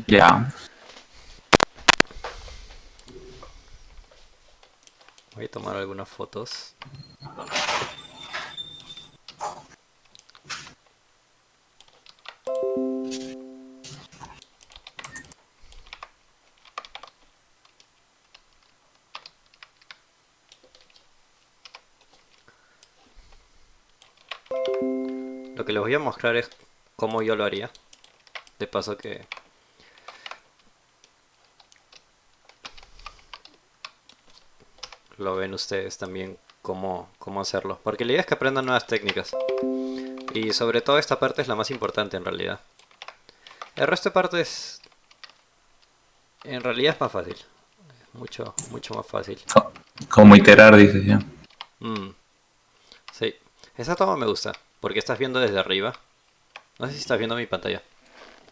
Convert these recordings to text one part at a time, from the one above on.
Ya. Voy a tomar algunas fotos. Lo que les voy a mostrar es cómo yo lo haría. De paso que lo ven ustedes también cómo hacerlo. Porque la idea es que aprendan nuevas técnicas. Y sobre todo esta parte es la más importante en realidad. El resto de partes en realidad es más fácil. Mucho más fácil. Como iterar, dices ya. Mm, sí. Esa toma me gusta. Porque estás viendo desde arriba. No sé si estás viendo mi pantalla.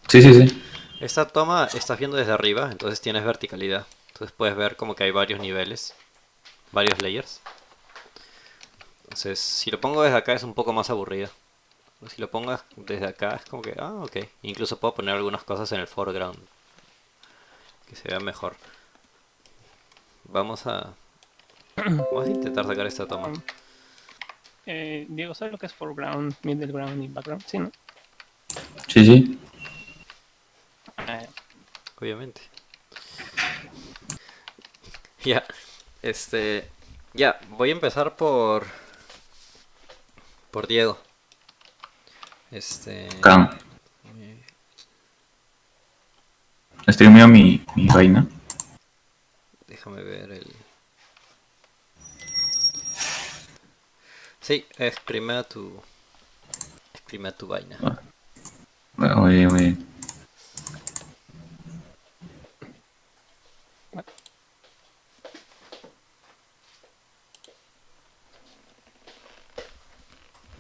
Sí, sí, sí. Esta toma estás viendo desde arriba. Entonces tienes verticalidad. Entonces puedes ver como que hay varios niveles. Varios layers. Entonces si lo pongo desde acá es un poco más aburrido. Si lo pongo desde acá es como que, ok. Incluso puedo poner algunas cosas en el foreground que se vea mejor. Vamos a, vamos a intentar sacar esta toma. Um, Diego, ¿sabes lo que es foreground, middle ground y background? Sí, ¿no? Sí, sí. Ah, Obviamente. Ya, este, ya, voy a empezar por Diego. Este, Acá. eh, Streameo mi vaina. déjame ver el. Sí, escribe tu vaina. Ah, muy bien, muy bien. what?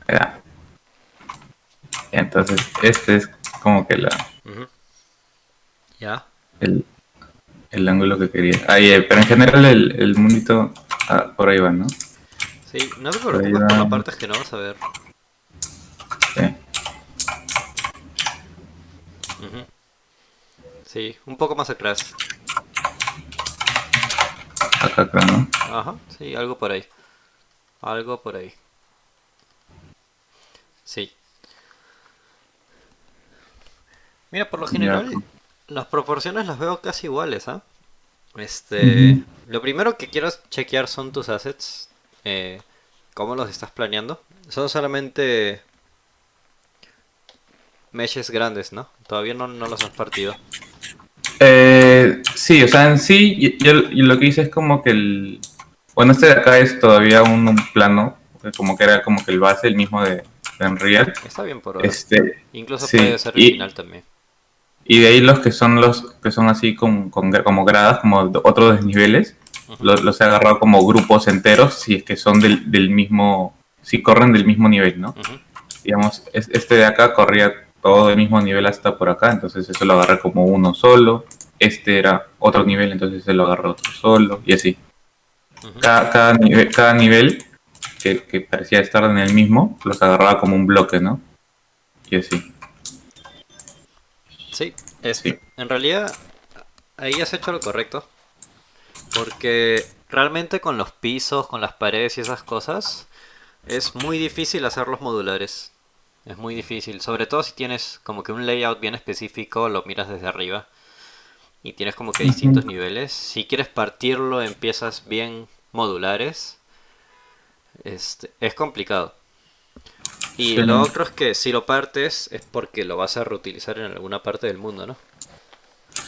Ya. Entonces, este es como que Ujú. Ya, el, el ángulo que quería. Pero en general el mundito por ahí va, ¿no? sí, no te Por ahí preocupes por va. la parte que no vas a ver. Sí. Ujú. Sí, un poco más atrás. Acá, ¿no? Ajá, sí, algo por ahí. Algo por ahí. Sí. Mira, por lo Ya. general, las proporciones las veo casi iguales, ¿ah? Ujú. Lo primero que quiero chequear son tus assets. eh, ¿Cómo los estás planeando? Son solamente meshes grandes, ¿no? Todavía no los has partido. Sí, o sea, en sí, yo lo que hice es como que bueno, este de acá es todavía un plano, como que era como que el base, el mismo de Unreal. Está bien por ahora. Este, Incluso puede sí, ser el final también. y de ahí los que son así como gradas, como otros desniveles, Ujú, los he agarrado como grupos enteros, si es que son del mismo, si corren del mismo nivel, ¿no? ujú. Digamos, este de acá corría todo del mismo nivel hasta por acá, entonces eso lo agarré como uno solo. Este era otro nivel, entonces se lo agarré otro solo, y así. Ujú. Cada nivel que parecía estar en el mismo, los agarraba como un bloque, ¿no? Y así. Sí, Sí. en realidad ahí has hecho lo correcto. Porque realmente con los pisos, con las paredes y esas cosas, es muy difícil hacerlos modulares. Es muy difícil, sobre todo si tienes como que un layout bien específico, lo miras desde arriba y tienes como que Ujú. distintos niveles. Si quieres partirlo en piezas bien modulares, es complicado. Y Sí, lo no. otro es que si lo partes es porque lo vas a reutilizar en alguna parte del mundo, ¿no?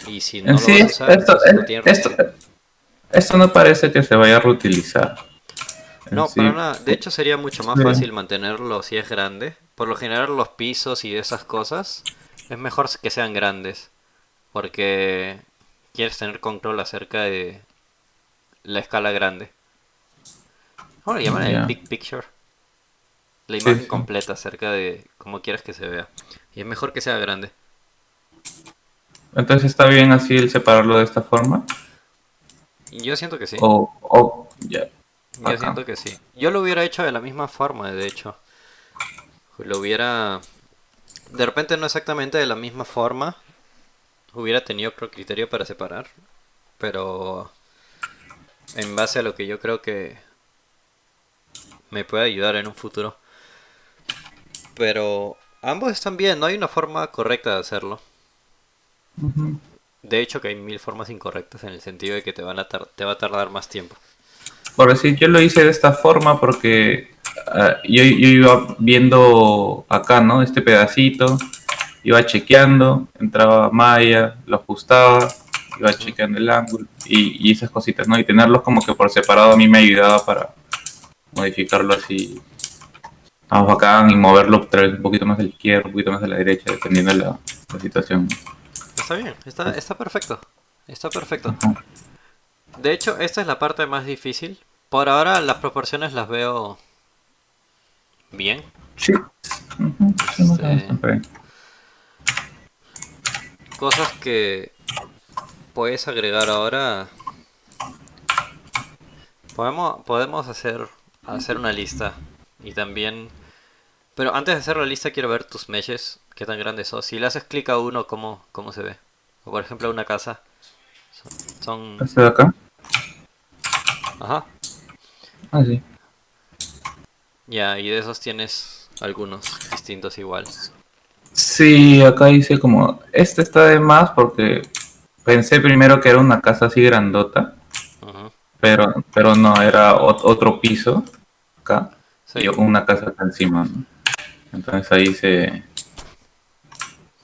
Y si En no lo sí, vas a usar, entonces no tiene razón. esto no parece que se vaya a reutilizar. En No, para sí, nada. De hecho sería mucho más sí. fácil mantenerlo si es grande. Por lo general los pisos y esas cosas es mejor que sean grandes. Porque quieres tener control acerca de la escala grande. Ahora llaman el Ya. big picture. La Sí, imagen sí. completa acerca de cómo quieres que se vea. Y es mejor que sea grande. Entonces está bien así el separarlo de esta forma. Y yo siento que sí. Ya, Yo acá. siento que sí. Yo lo hubiera hecho de la misma forma, de hecho. Lo hubiera... De repente no exactamente de la misma forma. hubiera tenido otro criterio para separar, pero en base a lo que yo creo que me puede ayudar en un futuro. Pero ambos están bien, no hay una forma correcta de hacerlo. Ujú. De hecho que hay mil formas incorrectas en el sentido de que te va a tardar más tiempo. Por decir, yo lo hice de esta forma porque yo iba viendo acá, ¿no? Este pedacito, iba chequeando, entraba Maya, lo ajustaba, iba Ujú. chequeando el ángulo y esas cositas, ¿no? Y tenerlos como que por separado a mí me ayudaba para modificarlo así más bacán y moverlo otra vez un poquito más a la izquierda, un poquito más a la derecha, dependiendo de la situación. Está bien, está perfecto. Está perfecto. Ajá. De hecho, esta es la parte más difícil. Por ahora las proporciones las veo bien. Sí. Ujú, sí, más o menos Este, siempre. cosas que puedes agregar ahora. Podemos hacer una lista. Y también. Pero antes de hacer la lista quiero ver tus meshes. Qué tan grandes son. Si le haces clic a uno, ¿cómo se ve? O por ejemplo una casa. Son. ¿Este de acá? Ajá. Ah, sí. Ya, y de esos tienes algunos distintos igual. Sí, acá dice como, este está de más porque pensé primero que era una casa así grandota, Ujú. pero no, era otro piso acá y Sí. una casa acá encima, ¿no? Entonces ahí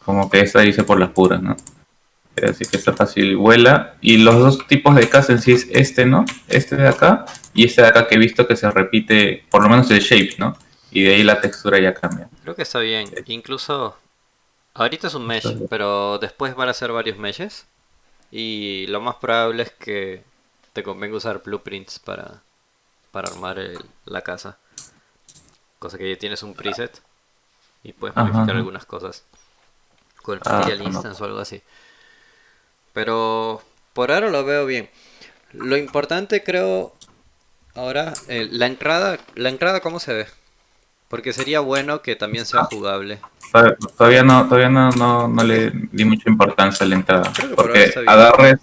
como que esta dice por las puras, ¿no? Así que está fácil, vuela. Y los dos tipos de casa en sí es este, ¿no? Este de acá y este de acá que he visto que se repite, por lo menos el shape, ¿no? Y de ahí la textura ya cambia. Creo que está bien. Incluso ahorita es un mesh, pero después van a ser varios meshes. Y lo más probable es que te convenga usar blueprints para armar la casa. Cosa que ya tienes un preset y puedes Ajá, modificar ajá. algunas cosas con el Ah, Material no. Instance o algo así. Pero por ahora lo veo bien. Lo importante creo ahora, la entrada ¿cómo se ve? Porque sería bueno que también sea jugable. Todavía no le di mucha importancia a la entrada, Creo que por ahora porque está bien.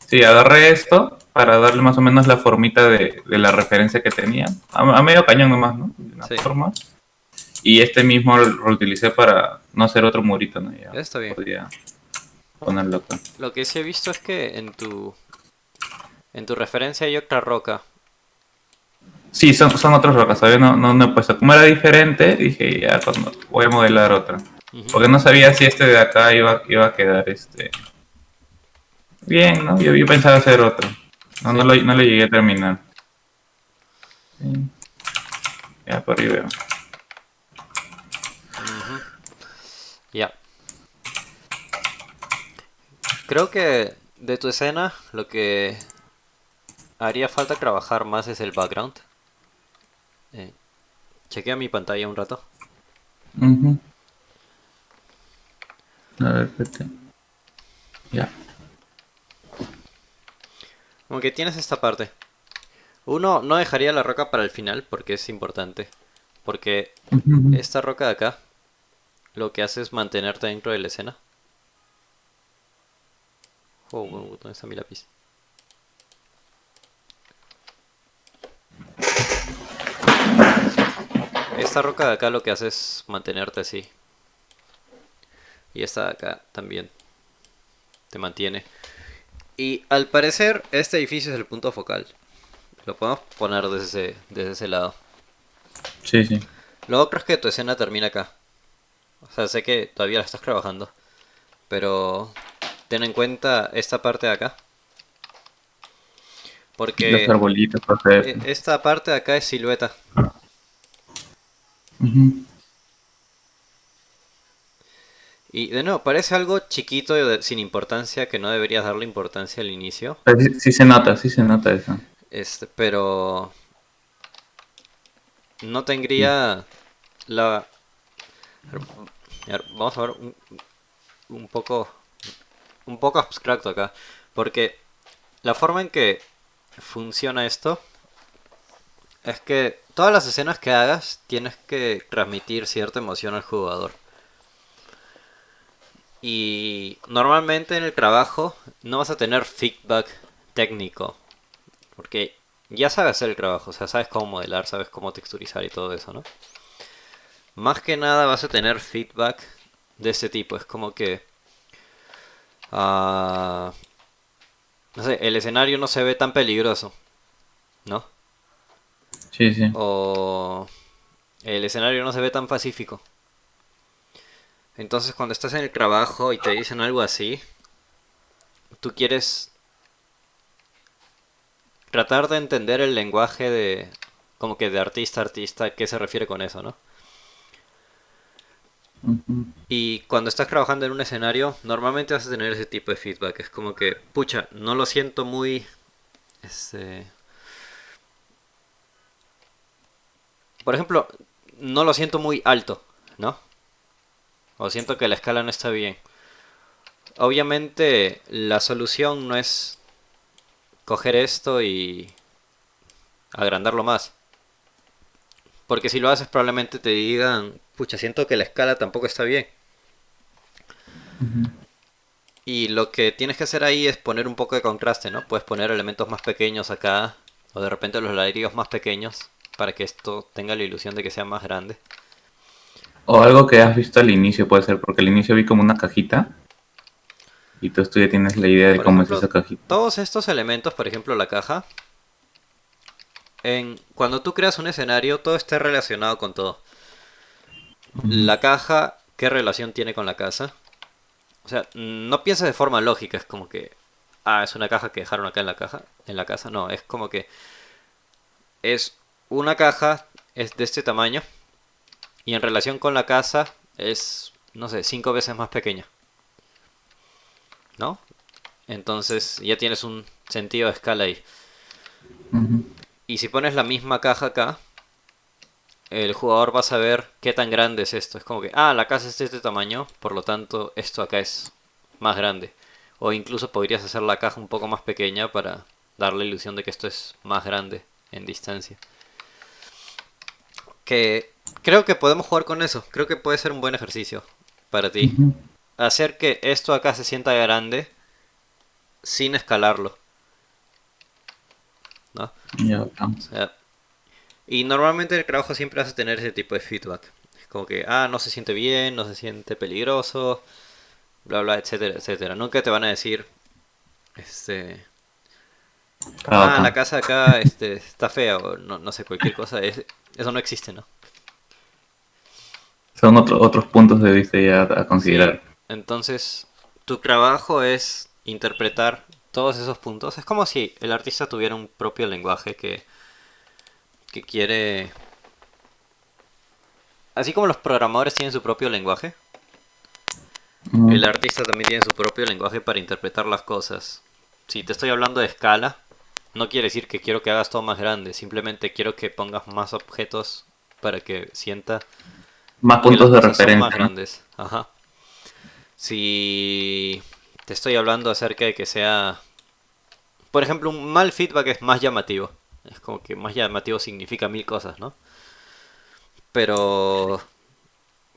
sí, agarré esto para darle más o menos la formita de la referencia que tenía, a medio cañón nomás, ¿no? De una Sí, forma. Y este mismo lo reutilicé para no hacer otro murito, ¿no? Ya está bien. podía ponerlo acá. Lo que sí he visto es que en tu referencia hay otra roca. Sí, son otras rocas, todavía no he puesto. Como era diferente, dije, ya, voy a modelar otra. Ujú. Porque no sabía si este de acá iba a quedar bien, ¿no? Yo pensaba hacer otro. Sí. No lo llegué a terminar. Sí, ya por ahí veo. Ujú. Ya. Creo que de tu escena lo que haría falta trabajar más es el background. Eh, chequea mi pantalla un rato. Ujú. A ver, espérate. Ya. Como que tienes esta parte. Uno no dejaría la roca para el final porque es importante. Porque Ujú. esta roca de acá lo que hace es mantenerte dentro de la escena. Oh, ¿dónde está mi lápiz? Esta roca de acá lo que hace es mantenerte así. Y esta de acá también te mantiene. Y al parecer este edificio es el punto focal. Lo podemos poner desde ese lado. Sí, sí. Lo otro es que tu escena termina acá. O sea, sé que todavía la estás trabajando. Pero ten en cuenta esta parte de acá. Los Porque arbolitos para hacer. esta parte de acá es silueta. Ujú. Y de nuevo, parece algo chiquito y sin importancia que no deberías darle importancia al inicio. Pero sí se nota eso. Pero no Sí. tendría la... A ver, vamos a ver un poco un poco abstracto acá. Porque la forma en que funciona esto es que todas las escenas que hagas tienes que transmitir cierta emoción al jugador. Y normalmente en el trabajo no vas a tener feedback técnico, porque ya sabes hacer el trabajo, o sea, sabes cómo modelar, sabes cómo texturizar y todo eso, ¿no? Más que nada vas a tener feedback de ese tipo, es como que, ah, no sé, el escenario no se ve tan peligroso, ¿no? Sí, sí. O el escenario no se ve tan pacífico. Entonces cuando estás en el trabajo y te dicen algo así, tú quieres tratar de entender el lenguaje de, como que de artista a artista, qué se refiere con eso, ¿no? Ujú. Y cuando estás trabajando en un escenario, normalmente vas a tener ese tipo de feedback. Es como que, pucha, no lo siento muy, este, por ejemplo, no lo siento muy alto, ¿no? O siento que la escala no está bien. Obviamente, la solución no es coger esto y agrandarlo más. Porque si lo haces probablemente te digan, pucha, siento que la escala tampoco está bien. Ujú. Y lo que tienes que hacer ahí es poner un poco de contraste, ¿no? Puedes poner elementos más pequeños acá, o de repente los ladrillos más pequeños, para que esto tenga la ilusión de que sea más grande. O algo que has visto al inicio puede ser, porque al inicio vi como una cajita y tú ya tienes la idea de Por cómo es ejemplo, esa cajita. todos estos elementos, por ejemplo la caja, cuando tú creas un escenario, todo está relacionado con todo. Ujú. La caja, ¿qué relación tiene con la casa? O sea, no pienses de forma lógica, es como que, es una caja que dejaron acá en la casa, no, es como que es una caja, es de este tamaño, y en relación con la casa es, no sé, 5 veces más pequeña, ¿no? Entonces ya tienes un sentido de escala ahí. Ujú. Y si pones la misma caja acá, el jugador va a saber qué tan grande es esto. Es como que, la casa es de este tamaño, por lo tanto esto acá es más grande. O incluso podrías hacer la caja un poco más pequeña para dar la ilusión de que esto es más grande en distancia. Que creo que podemos jugar con eso. Creo que puede ser un buen ejercicio para ti. Ujú. Hacer que esto acá se sienta grande sin escalarlo, ¿no? Ya, O sea, y normalmente en el trabajo siempre vas a tener ese tipo de feedback. Es como que, no se siente bien, no se siente peligroso, bla bla, etcétera, etcétera. Nunca te van a decir, este, está la bacán. casa acá está fea o no, no sé, cualquier cosa. Eso no existe, ¿no? Son otros puntos de vista ya a Sí, considerar. entonces tu trabajo es interpretar todos esos puntos. Es como si el artista tuviera un propio lenguaje que quiere... Así como los programadores tienen su propio lenguaje, Ujú. el artista también tiene su propio lenguaje para interpretar las cosas. Si te estoy hablando de escala, no quiere decir que quiero que hagas todo más grande, simplemente quiero que pongas más objetos para que sienta Más que las puntos de cosas son más referencia, ¿no? grandes. Ajá. Si te estoy hablando acerca de que sea, por ejemplo, un mal feedback es más llamativo. Es como que más llamativo significa mil cosas, ¿no? Pero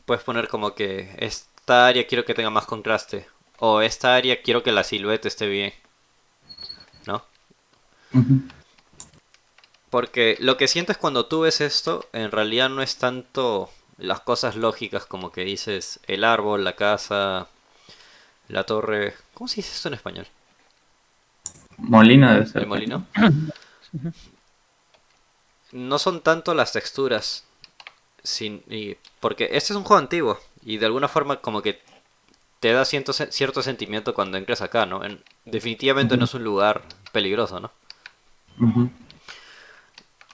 puedes poner como que esta área quiero que tenga más contraste. O esta área quiero que la silueta esté bien, ¿no? Ujú. Porque lo que sientes cuando tú ves esto, en realidad no es tanto las cosas lógicas como que dices el árbol, la casa, la torre. ¿Cómo se dice esto en español? Molina debe El ser. molino. Ujú. No son tanto las texturas, porque este es un juego antiguo y de alguna forma como que te da cierto sentimiento cuando entras acá, ¿no? Definitivamente no Ujú. es un lugar peligroso, ¿no? Ujú.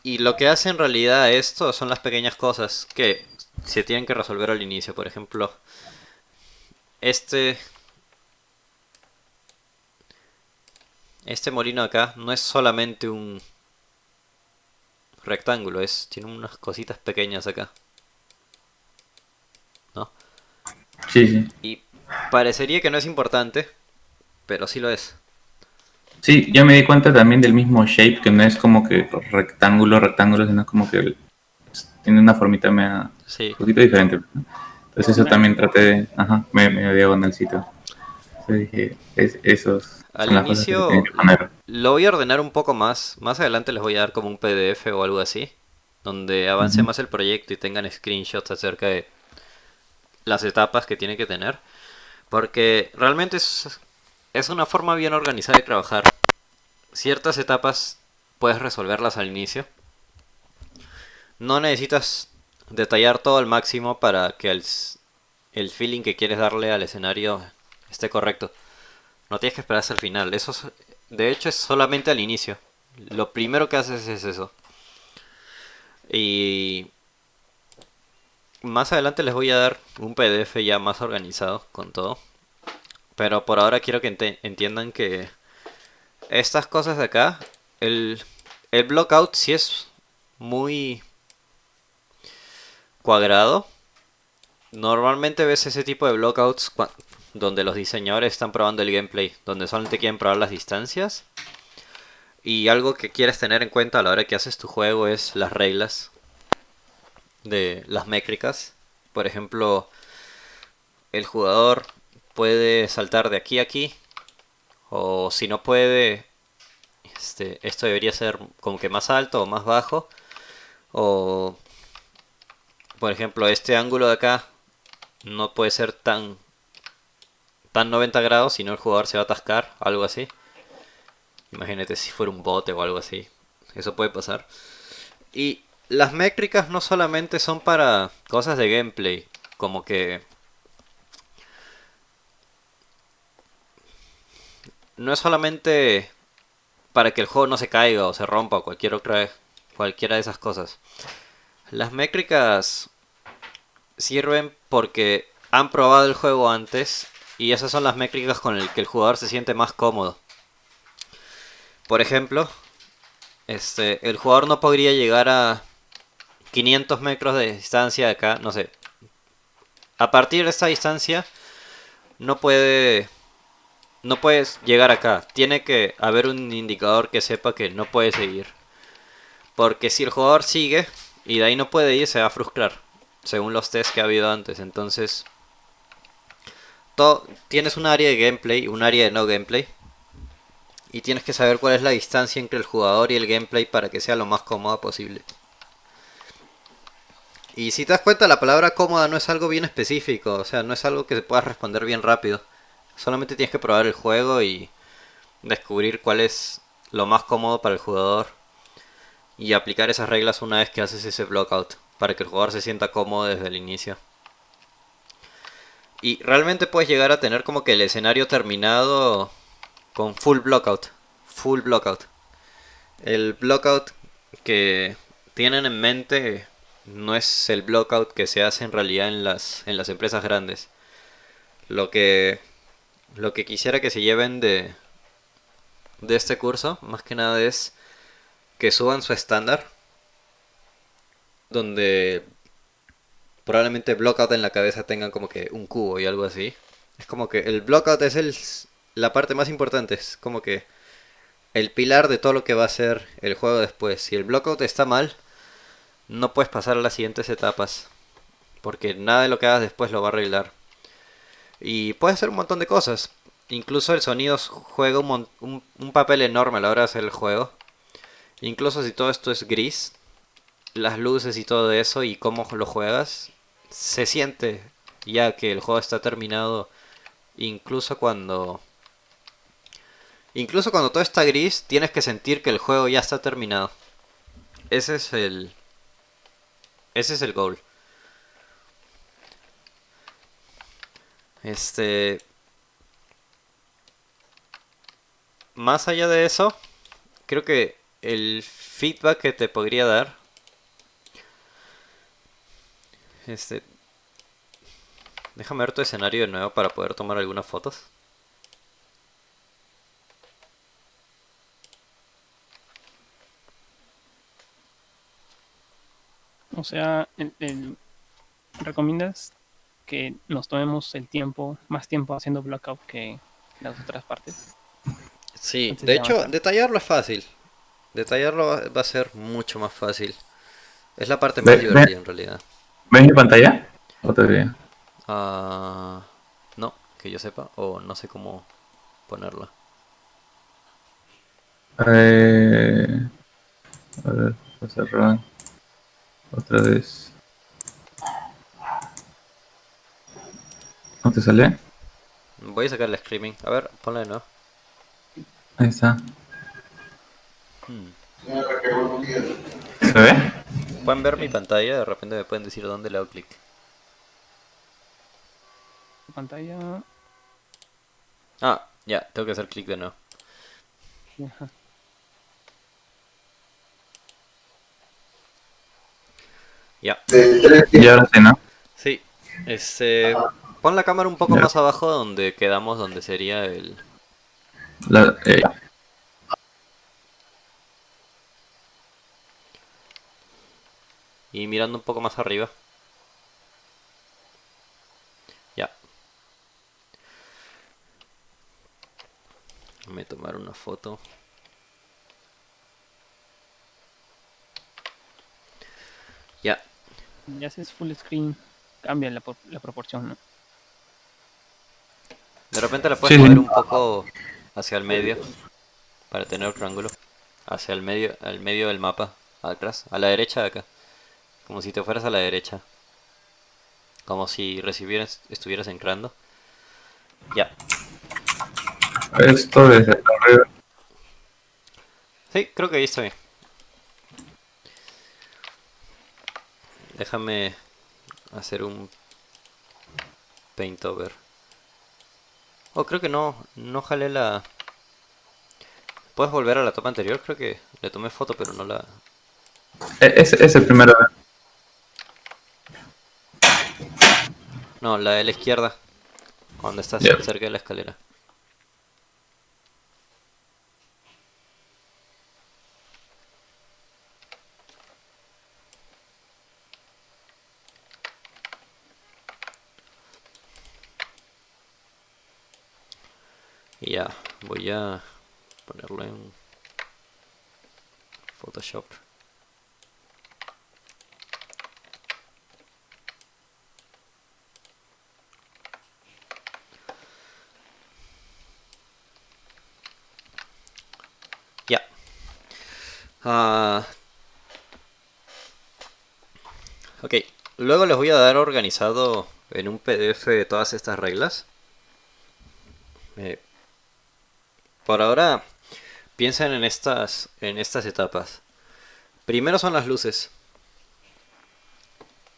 Y lo que hace en realidad esto son las pequeñas cosas que se tienen que resolver al inicio. Por ejemplo, este, este molino acá no es solamente un rectángulo, tiene unas cositas pequeñas acá, ¿no? Sí, sí. Y parecería que no es importante, pero sí lo es. Sí, yo me di cuenta también del mismo shape, que no es como que rectángulo, rectángulo, sino como que tiene una formita media, un Sí. poquito diferente, ¿no? Entonces eso también traté de, ajá, medio diagonalcito. Entonces dije, esos Al son las cosas que se tienen inicio que poner. lo voy a ordenar un poco más. Más adelante les voy a dar como un PDF o algo así, donde avance Ujú. más el proyecto y tengan screenshots acerca de las etapas que tiene que tener. Porque realmente es una forma bien organizada de trabajar. Ciertas etapas puedes resolverlas al inicio. No necesitas detallar todo al máximo para que el feeling que quieres darle al escenario esté correcto. No tienes que esperar hasta el final. De hecho, es solamente al inicio. Lo primero que haces es eso. Y más adelante les voy a dar un PDF ya más organizado con todo. Pero por ahora quiero que entiendan que estas cosas de acá, el, el blockout sí es muy cuadrado. Normalmente ves ese tipo de blockouts donde los diseñadores están probando el gameplay, donde solamente quieren probar las distancias. Y algo que quieres tener en cuenta a la hora que haces tu juego es las reglas de las métricas. Por ejemplo, el jugador puede saltar de aquí a aquí, o si no puede, esto debería ser como que más alto o más bajo. O, por ejemplo, este ángulo de acá no puede ser tan 90 grados, si no el jugador se va a atascar, algo así. Imagínate si fuera un bote o algo así. Eso puede pasar. Y las métricas no solamente son para cosas de gameplay, como que no es solamente para que el juego no se caiga o se rompa o cualquiera de esas cosas. Las métricas sirven porque han probado el juego antes y esas son las métricas con las que el jugador se siente más cómodo. Por ejemplo, el jugador no podría llegar a 500 metros de distancia de acá, no sé. A partir de esta distancia no puedes llegar acá. Tiene que haber un indicador que sepa que no puede seguir. Porque si el jugador sigue y de ahí no puede ir, se va a frustrar. Según los tests que ha habido antes. Entonces, tienes un área de gameplay y un área de no gameplay. Y tienes que saber cuál es la distancia entre el jugador y el gameplay para que sea lo más cómoda posible. Y si te das cuenta, la palabra cómoda no es algo bien específico. O sea, no es algo que se pueda responder bien rápido. Solamente tienes que probar el juego y descubrir cuál es lo más cómodo para el jugador. Y aplicar esas reglas una vez que haces ese blockout. Para que el jugador se sienta cómodo desde el inicio. Y realmente puedes llegar a tener como que el escenario terminado con full blockout. Full blockout. El blockout que tienen en mente no es el blockout que se hace en realidad en las empresas grandes. Lo que, lo que quisiera que se lleven de este curso, más que nada, es que suban su estándar. Donde probablemente blockout en la cabeza tengan como que un cubo y algo así. Es como que el blockout es la parte más importante. Es como que el pilar de todo lo que va a ser el juego después. Si el blockout está mal, no puedes pasar a las siguientes etapas. Porque nada de lo que hagas después lo va a arreglar. Y puedes hacer un montón de cosas. Incluso el sonido juega un papel enorme a la hora de hacer el juego. Incluso si todo esto es gris, las luces y todo eso y cómo lo juegas, se siente ya que el juego está terminado. Incluso cuando Incluso cuando todo está gris, tienes que sentir que el juego ya está terminado. Ese es el ese es el goal. Este, Más allá de eso, creo que el feedback que te podría dar, este, déjame ver tu escenario de nuevo para poder tomar algunas fotos. O sea, recomiendas que nos tomemos el tiempo, más tiempo haciendo blackout que las otras partes Sí, antes de de hecho, avanzar. detallarlo es fácil. Detallarlo va a ser mucho más fácil. Es la parte más ¿Ves divertida en realidad. mi pantalla? ¿O todavía? Ah, no, que yo sepa, o no sé cómo ponerla. Eh, a ver, voy a cerrar otra vez. ¿No te sale? Voy a sacar el screaming. A ver, ponla de nuevo. Ahí está. Hmm. ¿Se ve? Pueden ver mi pantalla, de repente me pueden decir dónde le hago clic. Pantalla. Ah, ya, tengo que hacer clic de nuevo. Ajá. Ya. Y ahora sí, ¿no? Sí. Pon la cámara un poco Ya. más abajo donde quedamos, donde sería el... La- Y mirando un poco más arriba. Ya. Déjame tomar una foto. Ya. Ya si es full screen, cambia la proporción, ¿no? De repente la puedes sí, sí. mover un poco hacia el medio para tener otro ángulo. Hacia el medio del mapa. Atrás. A la derecha de acá. Como si te fueras a la derecha. Como si estuvieras entrando. Ya. Esto desde acá arriba. Sí, creo que ahí está bien. Déjame hacer un paint over. Oh, creo que no jalé la... ¿Puedes volver a la toma anterior? Creo que le tomé foto, pero no la... Es el primero. No, la de la izquierda. Cuando estás Ya. cerca de la escalera. Y ya, voy a ponerlo en Photoshop. Ya. Ah, ok. Luego les voy a dar organizado en un PDF todas estas reglas. Eh, por ahora, piensen en estas etapas. Primero son las luces.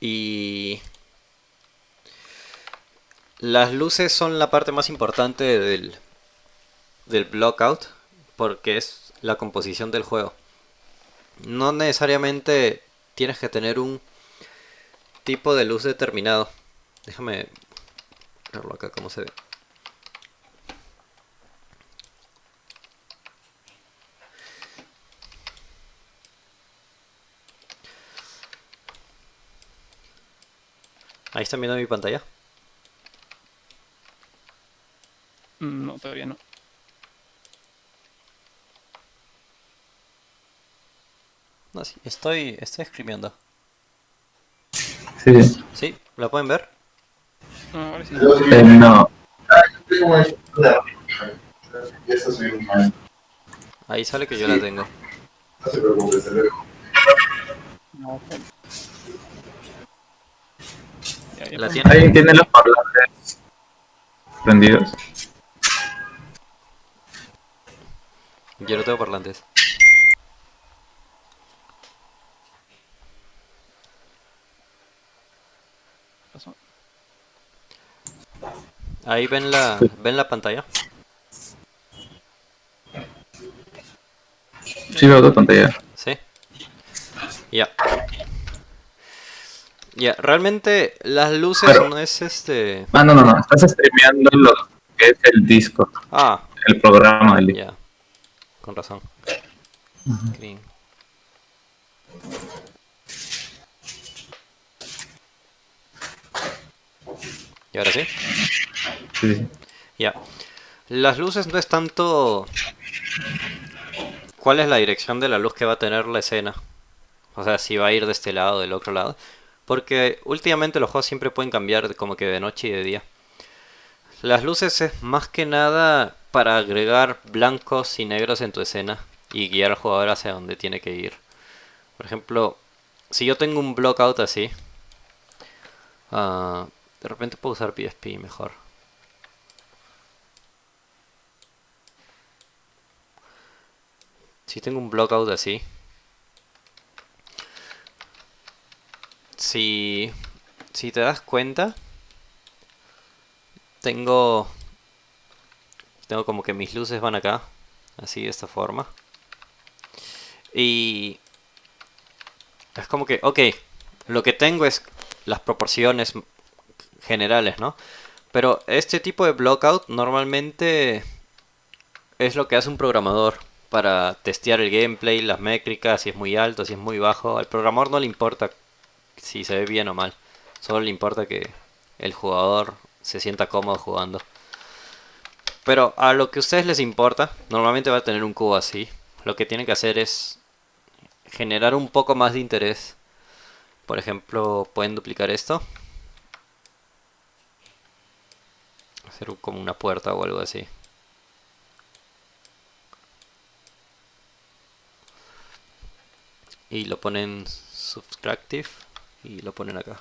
Y las luces son la parte más importante del blockout porque es la composición del juego. No necesariamente tienes que tener un tipo de luz determinado. Déjame verlo acá cómo se ve. Ahí están viendo mi pantalla. No, todavía no. No, sí, estoy escribiendo. Sí, sí. ¿Sí? ¿La pueden ver? No, ahora sí. No. Ahí sale que yo la tengo. No, ya ¿La puedo tienen? empezar. ¿Alguien tiene los parlantes prendidos? Yo no tengo parlantes. Pasó. Ahí ven la pantalla. Sí, veo tu pantalla. ¿Sí? Ya. Ya, realmente las luces Pero, no es no. Estás streameando lo que es el disco, Ah, el programa del disco. ya, con razón. Green. ¿Y ahora sí? Sí, sí. Ya. Las luces no es tanto cuál es la dirección de la luz que va a tener la escena. O sea, si va a ir de este lado o del otro lado. Porque últimamente los juegos siempre pueden cambiar como que de noche y de día. Las luces es más que nada para agregar blancos y negros en tu escena y guiar al jugador hacia donde tiene que ir. Por ejemplo, si yo tengo un blockout así, de repente puedo usar PSP mejor. Si tengo un blockout así, si, si te das cuenta, tengo, tengo como que mis luces van acá, así de esta forma. Y es como que, ok, lo que tengo es las proporciones generales, ¿no? Pero este tipo de blockout normalmente es lo que hace un programador para testear el gameplay, las métricas, si es muy alto, si es muy bajo. Al programador no le importa si se ve bien o mal, solo le importa que el jugador se sienta cómodo jugando. Pero a lo que a ustedes les importa, normalmente va a tener un cubo así. Lo que tienen que hacer es generar un poco más de interés. Por ejemplo, pueden duplicar esto, hacer como una puerta o algo así. Y lo ponen subtractive y lo ponen acá.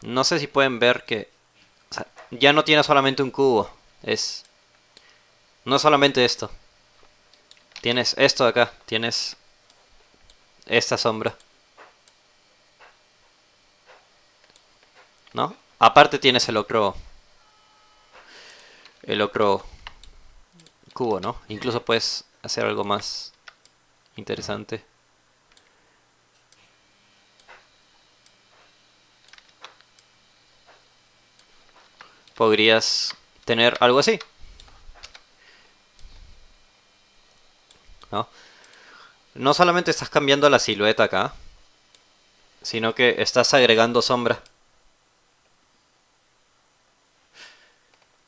No sé si pueden ver que, o sea, ya no tiene solamente un cubo. Es no solamente esto. Tienes esto de acá. Tienes esta sombra. ¿No? Aparte tienes el otro cubo, ¿no? Incluso puedes hacer algo más interesante. Podrías tener algo así, ¿no? No solamente estás cambiando la silueta acá, sino que estás agregando sombra.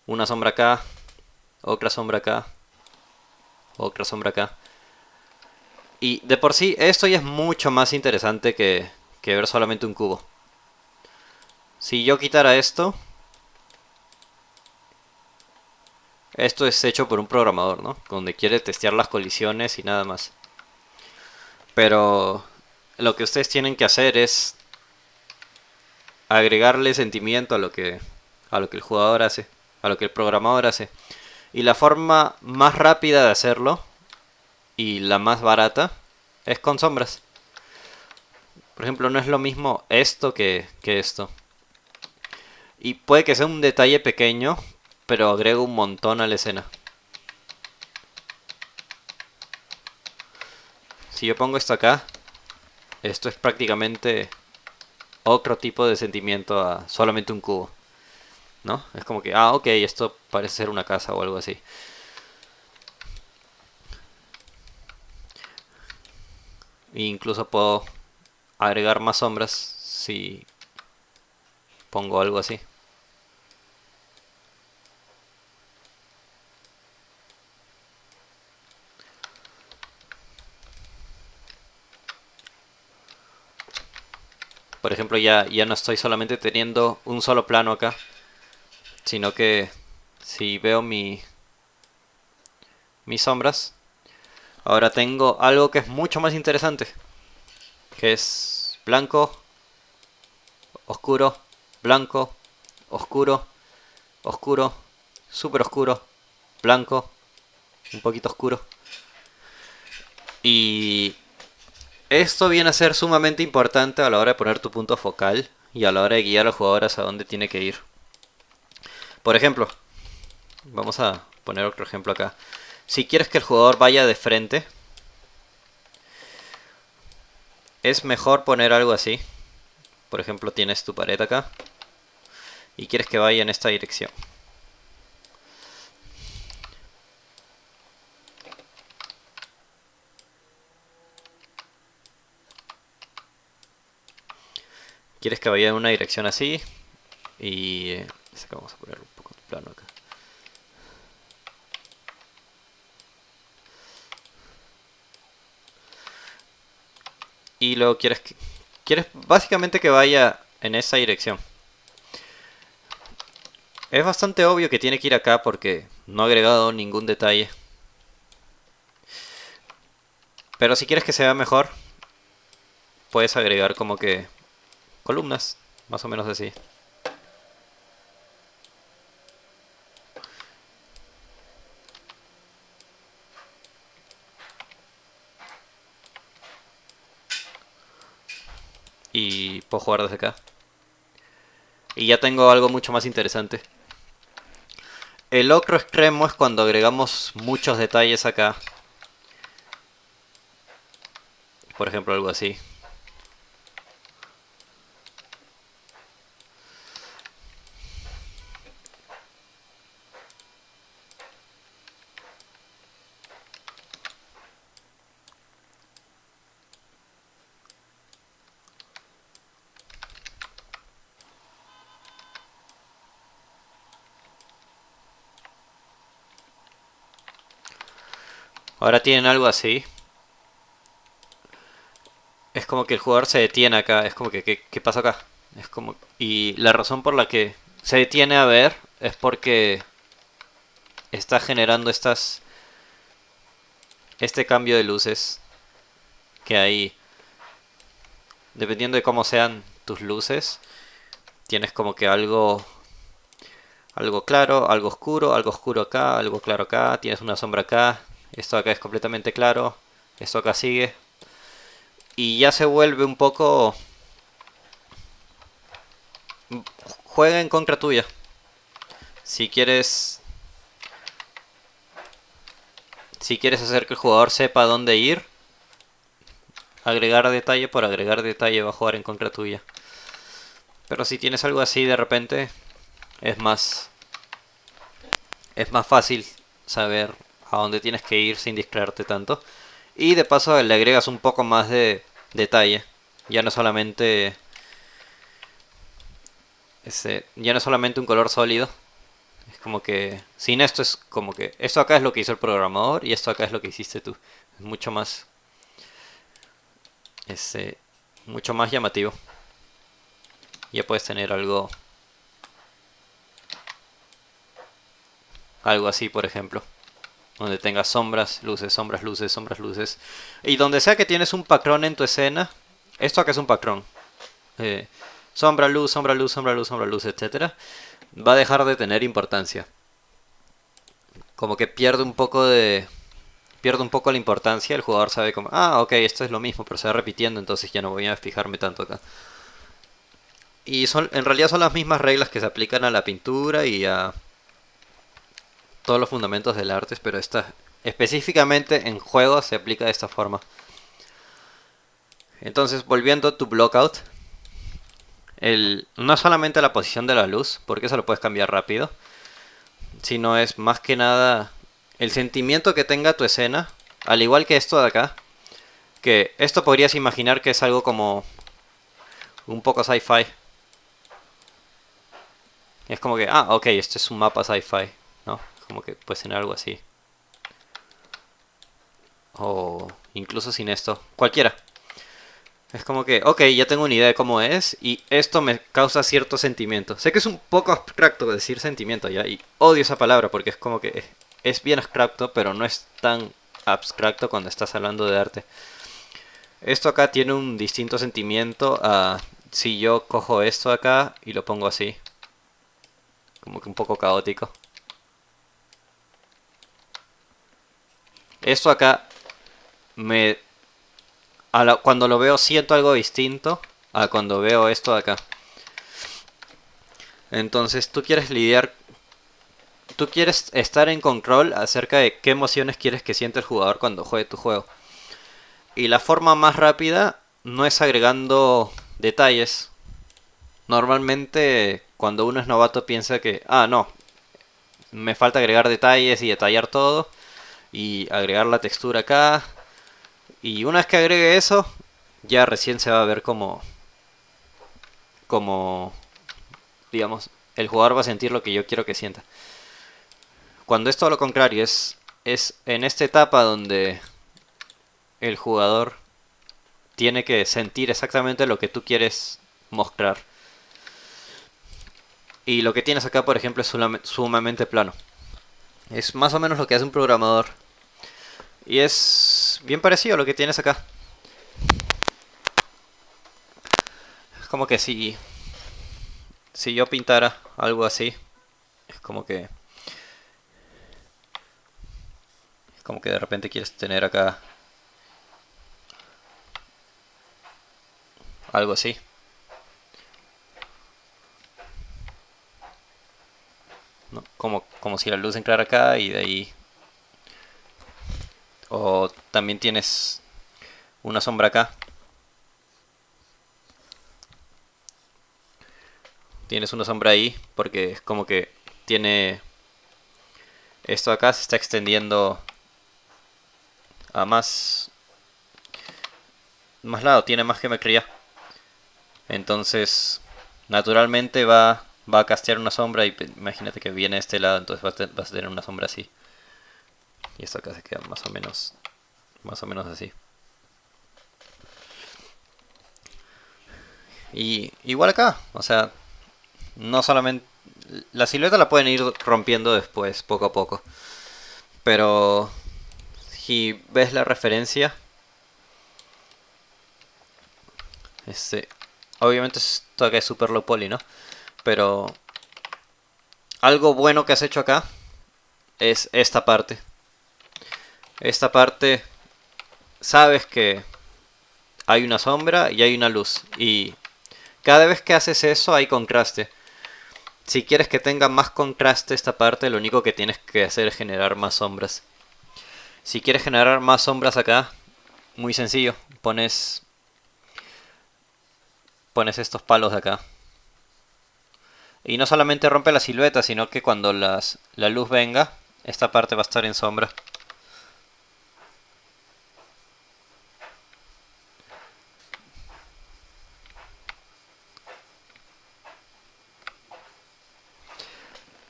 Una sombra acá, otra sombra acá, otra sombra acá. Y de por sí esto ya es mucho más interesante que ver solamente un cubo. Si yo quitara esto, esto es hecho por un programador, ¿no? Donde quiere testear las colisiones y nada más. Pero lo que ustedes tienen que hacer es agregarle sentimiento a lo que el jugador hace, a lo que el programador hace. Y la forma más rápida de hacerlo y la más barata es con sombras. Por ejemplo, no es lo mismo esto que esto. Y puede que sea un detalle pequeño, pero agrega un montón a la escena. Si yo pongo esto acá, esto es prácticamente otro tipo de sentimiento a solamente un cubo, ¿no? Es como que, ok, esto parece ser una casa o algo así. E incluso puedo agregar más sombras si pongo algo así. Por ejemplo, ya no estoy solamente teniendo un solo plano acá, sino que si veo mis sombras, ahora tengo algo que es mucho más interesante, que es blanco, oscuro, blanco, oscuro, oscuro, súper oscuro, blanco, un poquito oscuro. Y esto viene a ser sumamente importante a la hora de poner tu punto focal y a la hora de guiar al jugador hacia dónde tiene que ir. Por ejemplo, vamos a poner otro ejemplo acá. Si quieres que el jugador vaya de frente, es mejor poner algo así. Por ejemplo, tienes tu pared acá y quieres que vaya en esta dirección. Quieres que vaya en una dirección así y vamos a poner un poco de plano acá. y luego quieres básicamente que vaya en esa dirección. Es bastante obvio que tiene que ir acá porque no he agregado ningún detalle. Pero si quieres que se vea mejor, puedes agregar como que columnas, más o menos así. Y puedo jugar desde acá. Y ya tengo algo mucho más interesante. El ocro extremo es cuando agregamos muchos detalles acá. Por ejemplo, algo así. Ahora tienen algo así. Es como que el jugador se detiene acá. Es como que, ¿qué pasa acá? Es como... Y la razón por la que se detiene a ver es porque está generando este cambio de luces que hay. Dependiendo de cómo sean tus luces, tienes como que algo claro, algo oscuro acá, algo claro acá, tienes una sombra acá, esto acá es completamente claro, esto acá sigue. Y ya se vuelve un poco... Juega en contra tuya. Si quieres hacer que el jugador sepa dónde ir, agregar detalle por agregar detalle va a jugar en contra tuya. Pero si tienes algo así de repente, es más fácil saber a dónde tienes que ir sin distraerte tanto. Y de paso le agregas un poco más de detalle. Ya no solamente un color sólido. Es como que sin esto es como que esto acá es lo que hizo el programador y esto acá es lo que hiciste tú. Es mucho más llamativo. Ya puedes tener algo así, por ejemplo, donde tengas sombras, luces, sombras, luces, sombras, luces. Y donde sea que tienes un patrón en tu escena, esto acá es un patrón. Sombra, luz, sombra, luz, sombra, luz, sombra, luz, etcétera. Va a dejar de tener importancia. Como que pierde un poco la importancia. El jugador sabe como, ok, esto es lo mismo, pero se va repitiendo, entonces ya no voy a fijarme tanto acá. Y en realidad son las mismas reglas que se aplican a la pintura y a todos los fundamentos del arte, pero esta específicamente en juegos se aplica de esta forma. Entonces, volviendo a tu blockout, no es solamente la posición de la luz, porque eso lo puedes cambiar rápido, sino es más que nada el sentimiento que tenga tu escena, al igual que esto de acá, que esto podrías imaginar que es algo como un poco sci-fi. Es como que, ok, esto es un mapa sci-fi, ¿no? Como que puede tener algo así. O incluso sin esto, cualquiera. Es como que, ok, ya tengo una idea de cómo es y esto me causa cierto sentimiento. Sé que es un poco abstracto decir sentimiento ya y odio esa palabra porque es como que es bien abstracto, pero no es tan abstracto cuando estás hablando de arte. Esto acá tiene un distinto sentimiento a si yo cojo esto acá y lo pongo así. Como que un poco caótico. Esto acá cuando lo veo siento algo distinto a cuando veo esto de acá. Entonces tú quieres estar en control acerca de qué emociones quieres que sienta el jugador cuando juegue tu juego. Y la forma más rápida no es agregando detalles. Normalmente cuando uno es novato piensa que, no, me falta agregar detalles y detallar todo y agregar la textura acá. Y una vez que agregue eso, ya recién se va a ver como digamos, el jugador va a sentir lo que yo quiero que sienta. Cuando es todo lo contrario, es en esta etapa donde el jugador tiene que sentir exactamente lo que tú quieres mostrar. Y lo que tienes acá, por ejemplo, es sumamente plano. Es más o menos lo que hace un programador. Y es bien parecido a lo que tienes acá. Es como que si yo pintara algo así, es como que de repente quieres tener acá algo así. ¿No? Como si la luz entrara acá y de ahí. O también tienes una sombra acá. Tienes una sombra ahí porque es como que tiene esto acá, se está extendiendo a más lado, tiene más geometría. Entonces naturalmente va a castear una sombra y imagínate que viene a este lado, entonces vas a tener una sombra así. Y esto acá se queda más o menos así. Y igual acá, o sea, no solamente la silueta la pueden ir rompiendo después, poco a poco. Pero si ves la referencia, obviamente esto acá es super low poly, ¿no? Pero algo bueno que has hecho acá es esta parte. Esta parte, sabes que hay una sombra y hay una luz. Y cada vez que haces eso hay contraste. Si quieres que tenga más contraste esta parte, lo único que tienes que hacer es generar más sombras. Si quieres generar más sombras acá, muy sencillo. Pones estos palos de acá. Y no solamente rompe la silueta, sino que cuando la luz venga, esta parte va a estar en sombra.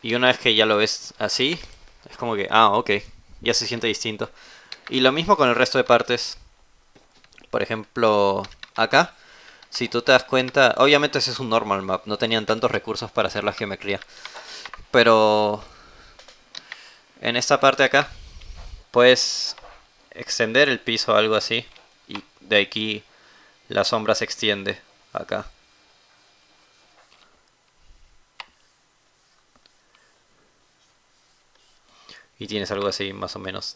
Y una vez que ya lo ves así, es como que, ok, ya se siente distinto. Y lo mismo con el resto de partes. Por ejemplo, acá, si tú te das cuenta, obviamente ese es un normal map, no tenían tantos recursos para hacer la geometría. Pero en esta parte acá, puedes extender el piso o algo así. Y de aquí la sombra se extiende acá. Y tienes algo así más o menos.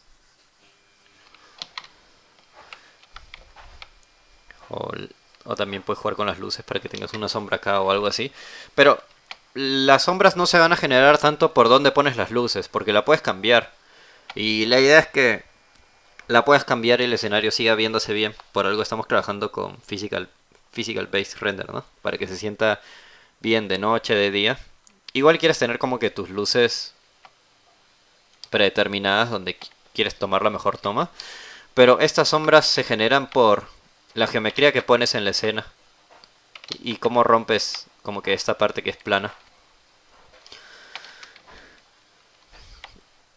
O también puedes jugar con las luces para que tengas una sombra acá o algo así. Pero las sombras no se van a generar tanto por donde pones las luces, porque la puedes cambiar. Y la idea es que la puedas cambiar y el escenario siga viéndose bien. Por algo estamos trabajando con Physical Based Render, ¿no? Para que se sienta bien de noche, de día. Igual quieres tener como que tus luces predeterminadas donde quieres tomar la mejor toma. Pero estas sombras se generan por la geometría que pones en la escena. Y cómo rompes como que esta parte que es plana.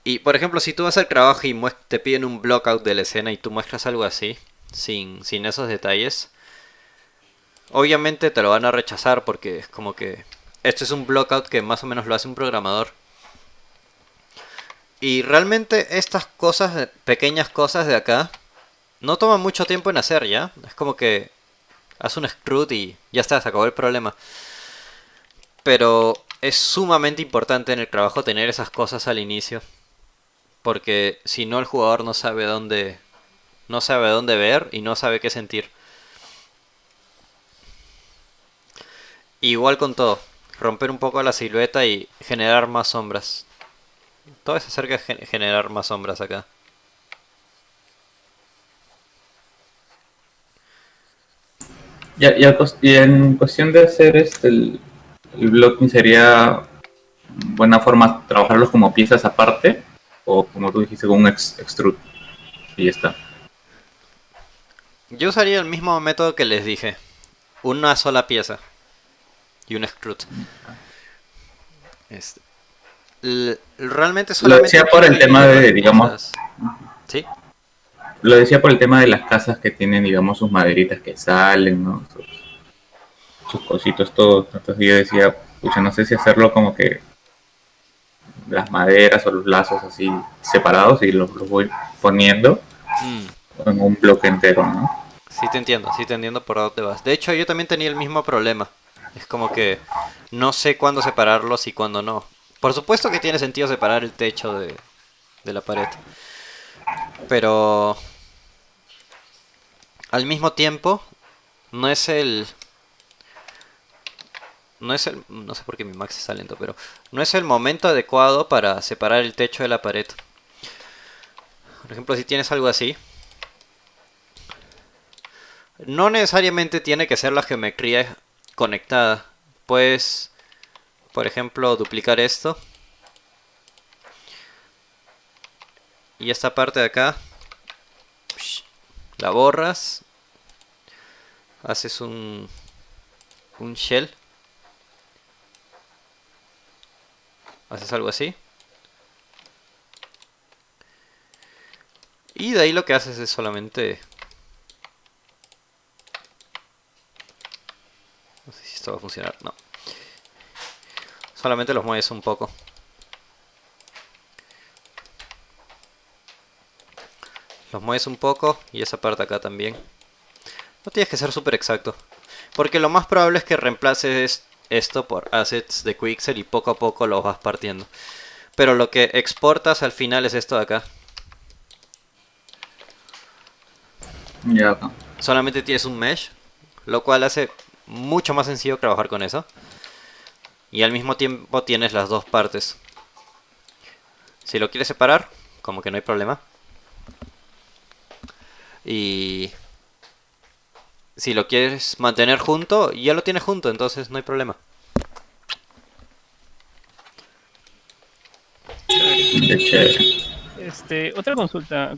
Y por ejemplo, si tú vas al trabajo y te piden un blockout de la escena y tú muestras algo así, sin esos detalles, obviamente te lo van a rechazar porque es como que esto es un blockout que más o menos lo hace un programador. Y realmente estas cosas, pequeñas cosas de acá, no toman mucho tiempo en hacer ya. Es como que haz un extrude y ya está, se acabó el problema. Pero es sumamente importante en el trabajo tener esas cosas al inicio. Porque si no el jugador no sabe dónde ver y no sabe qué sentir. Igual con todo, romper un poco la silueta y generar más sombras. Todo es acerca de generar más sombras acá. Y en cuestión de hacer el blocking, ¿sería buena forma trabajarlos como piezas aparte? O como tú dijiste, con un extrude. Y ya está. Yo usaría el mismo método que les dije. Una sola pieza. Y un extrude. Realmente Lo solamente decía por tienes el que tema dividir de, las digamos, cosas. ¿Sí? lo decía por el tema de las casas que tienen, digamos, sus maderitas que salen, ¿no? Sus cositos, todo. Entonces yo decía, pucha, no sé si hacerlo como que las maderas o los lazos así separados y los voy poniendo Mm, en un bloque entero, ¿no? sí te entiendo por dónde vas. De hecho, yo también tenía el mismo problema. Es como que no sé cuándo separarlos y cuándo no. Por supuesto que tiene sentido separar el techo de la pared. Pero al mismo tiempo, no es el... No sé por qué mi Max está lento, pero no es el momento adecuado para separar el techo de la pared. Por ejemplo, si tienes algo así, no necesariamente tiene que ser la geometría conectada. Puedes, por ejemplo, duplicar esto y esta parte de acá la borras, haces un shell, haces algo así. Y de ahí lo que haces es solamente... No sé si esto va a funcionar, no. Solamente los mueves un poco. Los mueves un poco y esa parte acá también. No tienes que ser súper exacto. Porque lo más probable es que reemplaces esto por assets de Quixel y poco a poco los vas partiendo. Pero lo que exportas al final es esto de acá. Ya acá. Solamente tienes un mesh, lo cual hace mucho más sencillo trabajar con eso. Y al mismo tiempo tienes las dos partes. Si lo quieres separar, como que no hay problema. Y si lo quieres mantener junto, ya lo tienes junto, entonces no hay problema. Chévere. Qué chévere. Otra consulta.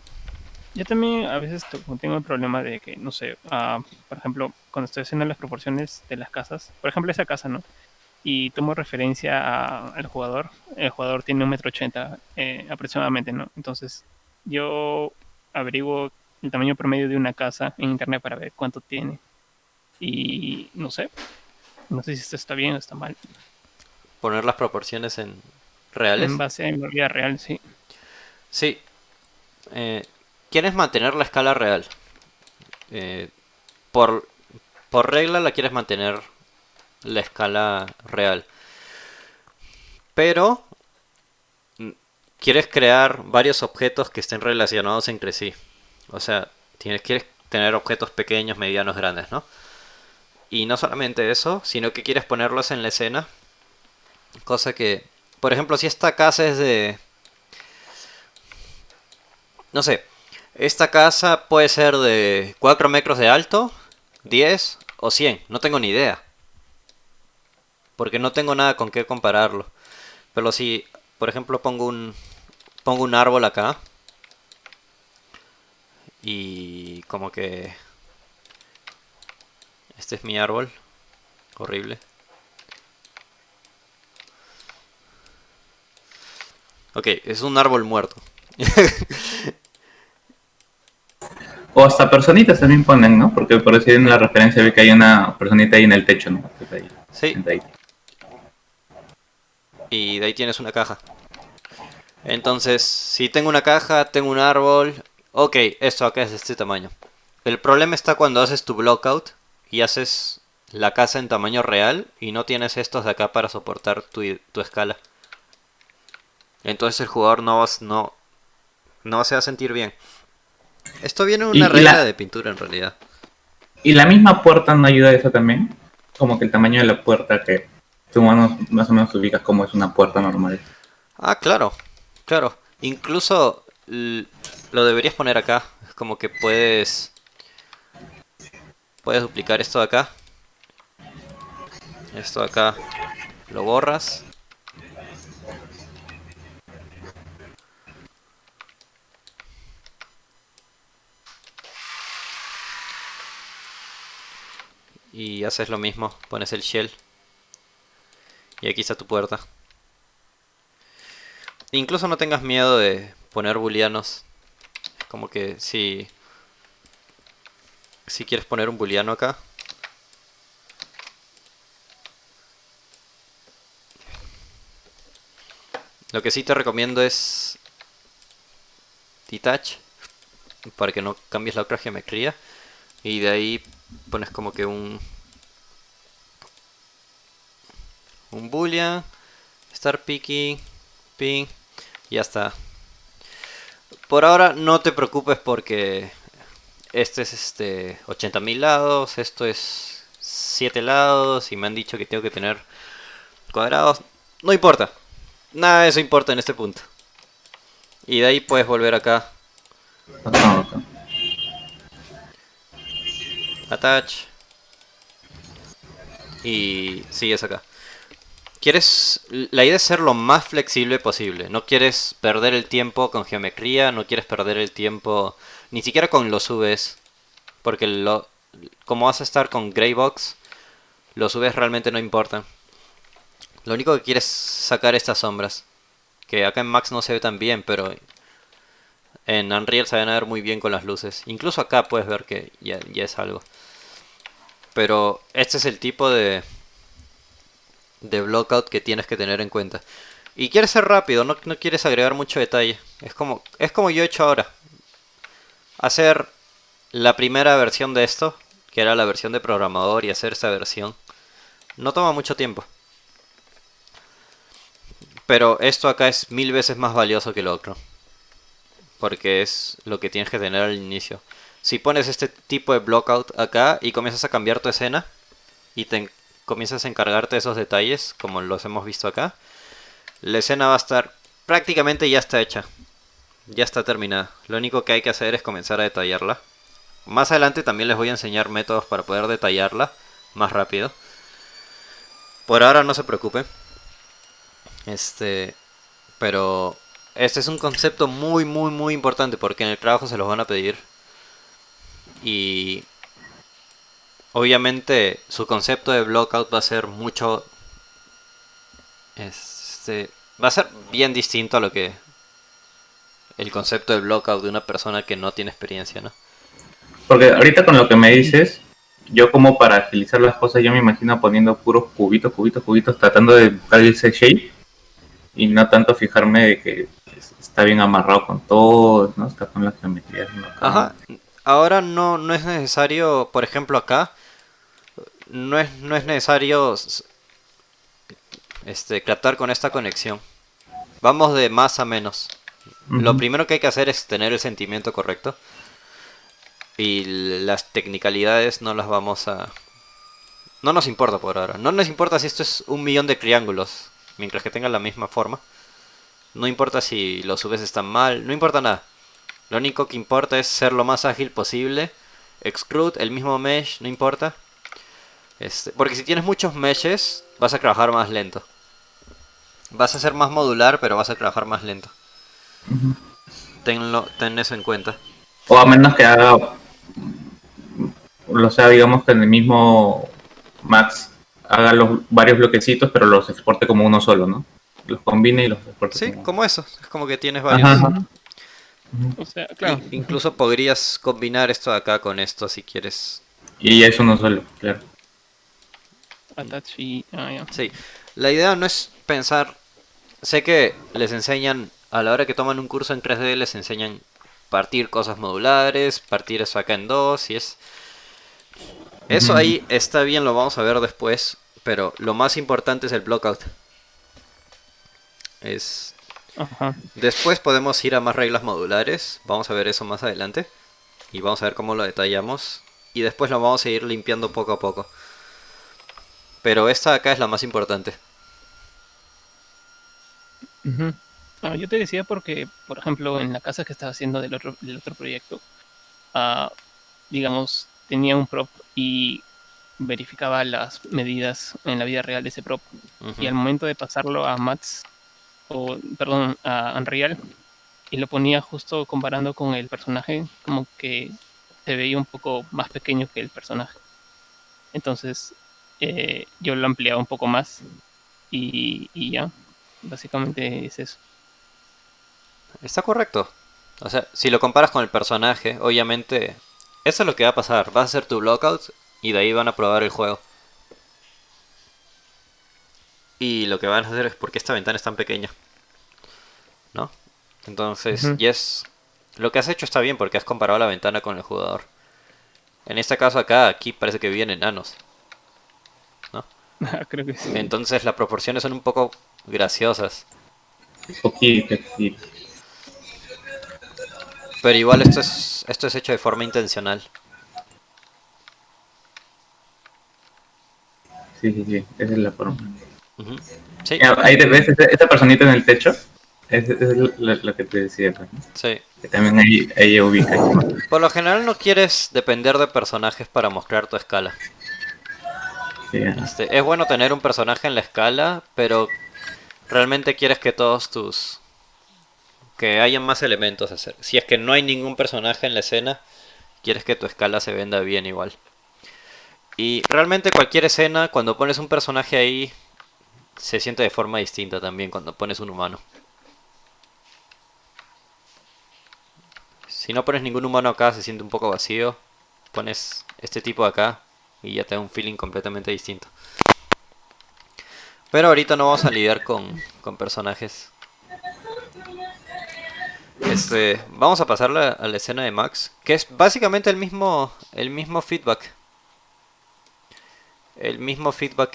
Yo también a veces tengo el problema de que, no sé, por ejemplo, cuando estoy haciendo las proporciones de las casas, por ejemplo, esa casa, ¿no? Y tomo referencia al jugador. El jugador tiene 1,80 m aproximadamente, ¿no? Entonces, yo averiguo el tamaño promedio de una casa en internet para ver cuánto tiene. Y no sé si esto está bien o está mal. Poner las proporciones en En reales. base a mi vida real, sí. Sí, eh, quieres mantener la escala real. Eh, por, por regla la quieres mantener la escala real. Pero quieres crear varios objetos que estén relacionados entre sí. O sea, quieres tener objetos pequeños, medianos, grandes, ¿no? Y no solamente eso, sino que quieres ponerlos en la escena. Cosa que, por ejemplo, si esta casa es de... No sé, esta casa puede ser de 4 metros de alto, 10 o 100, no tengo ni idea. Porque no tengo nada con qué compararlo. Pero si, por ejemplo, pongo un árbol acá. Y como que... Este es mi árbol. Horrible. Ok, es un árbol muerto. O hasta personitas también ponen, ¿no? Porque por decir en la referencia vi que hay una personita ahí en el techo, ¿no? Que está ahí, Sí, sentadita. y de ahí tienes una caja. Entonces, si tengo una caja, tengo un árbol. Ok, esto acá es de este tamaño. El problema está cuando haces tu blockout y haces la casa en tamaño real y no tienes estos de acá para soportar tu escala. Entonces el jugador no se va a sentir bien. Esto viene en una Y, y, regla de la, pintura en realidad. y la misma puerta no ayuda a eso también. Como que el tamaño de la puerta que tú más o menos ubicas como es una puerta normal. Ah, claro, claro. Incluso lo deberías poner acá. Es como que puedes duplicar esto de acá. Esto de acá lo borras. Y haces lo mismo. Pones el shell. Y aquí está tu puerta. Incluso no tengas miedo de poner booleanos. Como que si si quieres poner un booleano acá. Lo que sí te recomiendo es detach, para que no cambies la otra geometría. Y de ahí pones como que un boolean, start picking, ping, y ya está. Por ahora no te preocupes porque este es 80.000 lados, esto es 7 lados y me han dicho que tengo que tener cuadrados. No importa, nada de eso importa en este punto. Y de ahí puedes volver acá, Acá. attach, y sigues acá. La idea es ser lo más flexible posible. No quieres perder el tiempo con geometría, no quieres perder el tiempo ni siquiera con los UVs, porque como vas a estar con Greybox, los UVs realmente no importan. Lo único que quieres es sacar estas sombras, que acá en Max no se ve tan bien, pero en Unreal se van a ver muy bien con las luces. Incluso acá puedes ver que ya es algo. Pero este es el tipo de blockout que tienes que tener en cuenta. Y quieres ser rápido, no quieres agregar mucho detalle. Es como yo he hecho ahora. Hacer la primera versión de esto, que era la versión de programador, y hacer esta versión, no toma mucho tiempo. Pero esto acá es 1000 veces más valioso que lo otro. Porque es lo que tienes que tener al inicio. Si pones este tipo de blockout acá y comienzas a cambiar tu escena y comienzas a encargarte de esos detalles, como los hemos visto acá, la escena va a estar prácticamente ya está hecha. Ya está terminada. Lo único que hay que hacer es comenzar a detallarla. Más adelante también les voy a enseñar métodos para poder detallarla más rápido. Por ahora no se preocupen. Pero este es un concepto muy muy importante porque en el trabajo se los van a pedir. Y obviamente su concepto de blockout va a ser mucho... va a ser bien distinto a lo que el concepto de blockout de una persona que no tiene experiencia, ¿no? Porque ahorita con lo que me dices, yo como para agilizar las cosas, yo me imagino poniendo puros cubitos, tratando de buscar ese shape y no tanto fijarme de que está bien amarrado con todo, ¿no? Está con la geometría. Ajá. Ahora no es necesario, por ejemplo acá, no es necesario tratar con esta conexión. Vamos de más a menos. Lo primero que hay que hacer es tener el sentimiento correcto. Y las technicalidades no las vamos a... No nos importa por ahora. No nos importa si esto es 1.000.000 de triángulos, mientras que tengan la misma forma. No importa si los UVs están mal, no importa nada. Lo único que importa es ser lo más ágil posible. Extrude, el mismo mesh, no importa. Porque si tienes muchos meshes, vas a trabajar más lento. Vas a ser más modular, pero vas a trabajar más lento. Ten eso en cuenta. O a menos que haga, o sea, digamos que en el mismo Max haga los varios bloquecitos, pero los exporte como uno solo, ¿no? Los combine y los exporte Sí, como... como eso. Es como que tienes varios. Ajá. O sea, claro. Incluso podrías combinar esto de acá con esto si quieres. Y es uno solo, claro. Attach y... ya. Sí, la idea no es pensar... Sé que les enseñan, a la hora que toman un curso en 3D, les enseñan partir cosas modulares, partir eso acá en dos, y eso ahí está bien, lo vamos a ver después, pero lo más importante es el blockout. Ajá. Después podemos ir a más reglas modulares, vamos a ver eso más adelante, y vamos a ver cómo lo detallamos, y después lo vamos a ir limpiando poco a poco. Pero esta de acá es la más importante. Ujú. Yo te decía porque, por ejemplo, en la casa que estaba haciendo del otro proyecto, ah, digamos, tenía un prop y verificaba las medidas en la vida real de ese prop. Y al momento de pasarlo a Mats, o perdón, a Unreal, y lo ponía justo comparando con el personaje, como que se veía un poco más pequeño que el personaje. Entonces, yo lo ampliaba un poco más y ya, básicamente es eso. Está correcto. O sea, si lo comparas con el personaje, obviamente Eso es lo que va a pasar. Vas a hacer tu blockout y de ahí van a probar el juego. Y lo que van a hacer es porque esta ventana es tan pequeña, ¿no? Entonces, Ujú. yes, lo que has hecho está bien porque has comparado la ventana con el jugador. En este caso acá, aquí parece que viven enanos, ¿no? Creo que sí. Entonces las proporciones son un poco graciosas. Poquito, poquito. Pero igual esto es hecho de forma intencional. Sí, sí, sí, esa es la forma. Ujú. Sí, Ya, ahí te ves esa personita en el techo. Es lo que te decía, pues, ¿no? sí. Que también ahí ubica. Por lo general no quieres depender de personajes para mostrar tu escala. Sí, Es bueno tener un personaje en la escala, pero realmente quieres que todos tus... que hayan más elementos a hacer. Si es que no hay ningún personaje en la escena, quieres que tu escala se venda bien igual. Y realmente cualquier escena, cuando pones un personaje ahí, se siente de forma distinta también cuando pones un humano. Si no pones ningún humano acá, se siente un poco vacío. Pones este tipo acá y ya te da un feeling completamente distinto. Pero ahorita no vamos a lidiar con personajes. Vamos a pasar a la escena de Max, que es básicamente el mismo feedback. El mismo feedback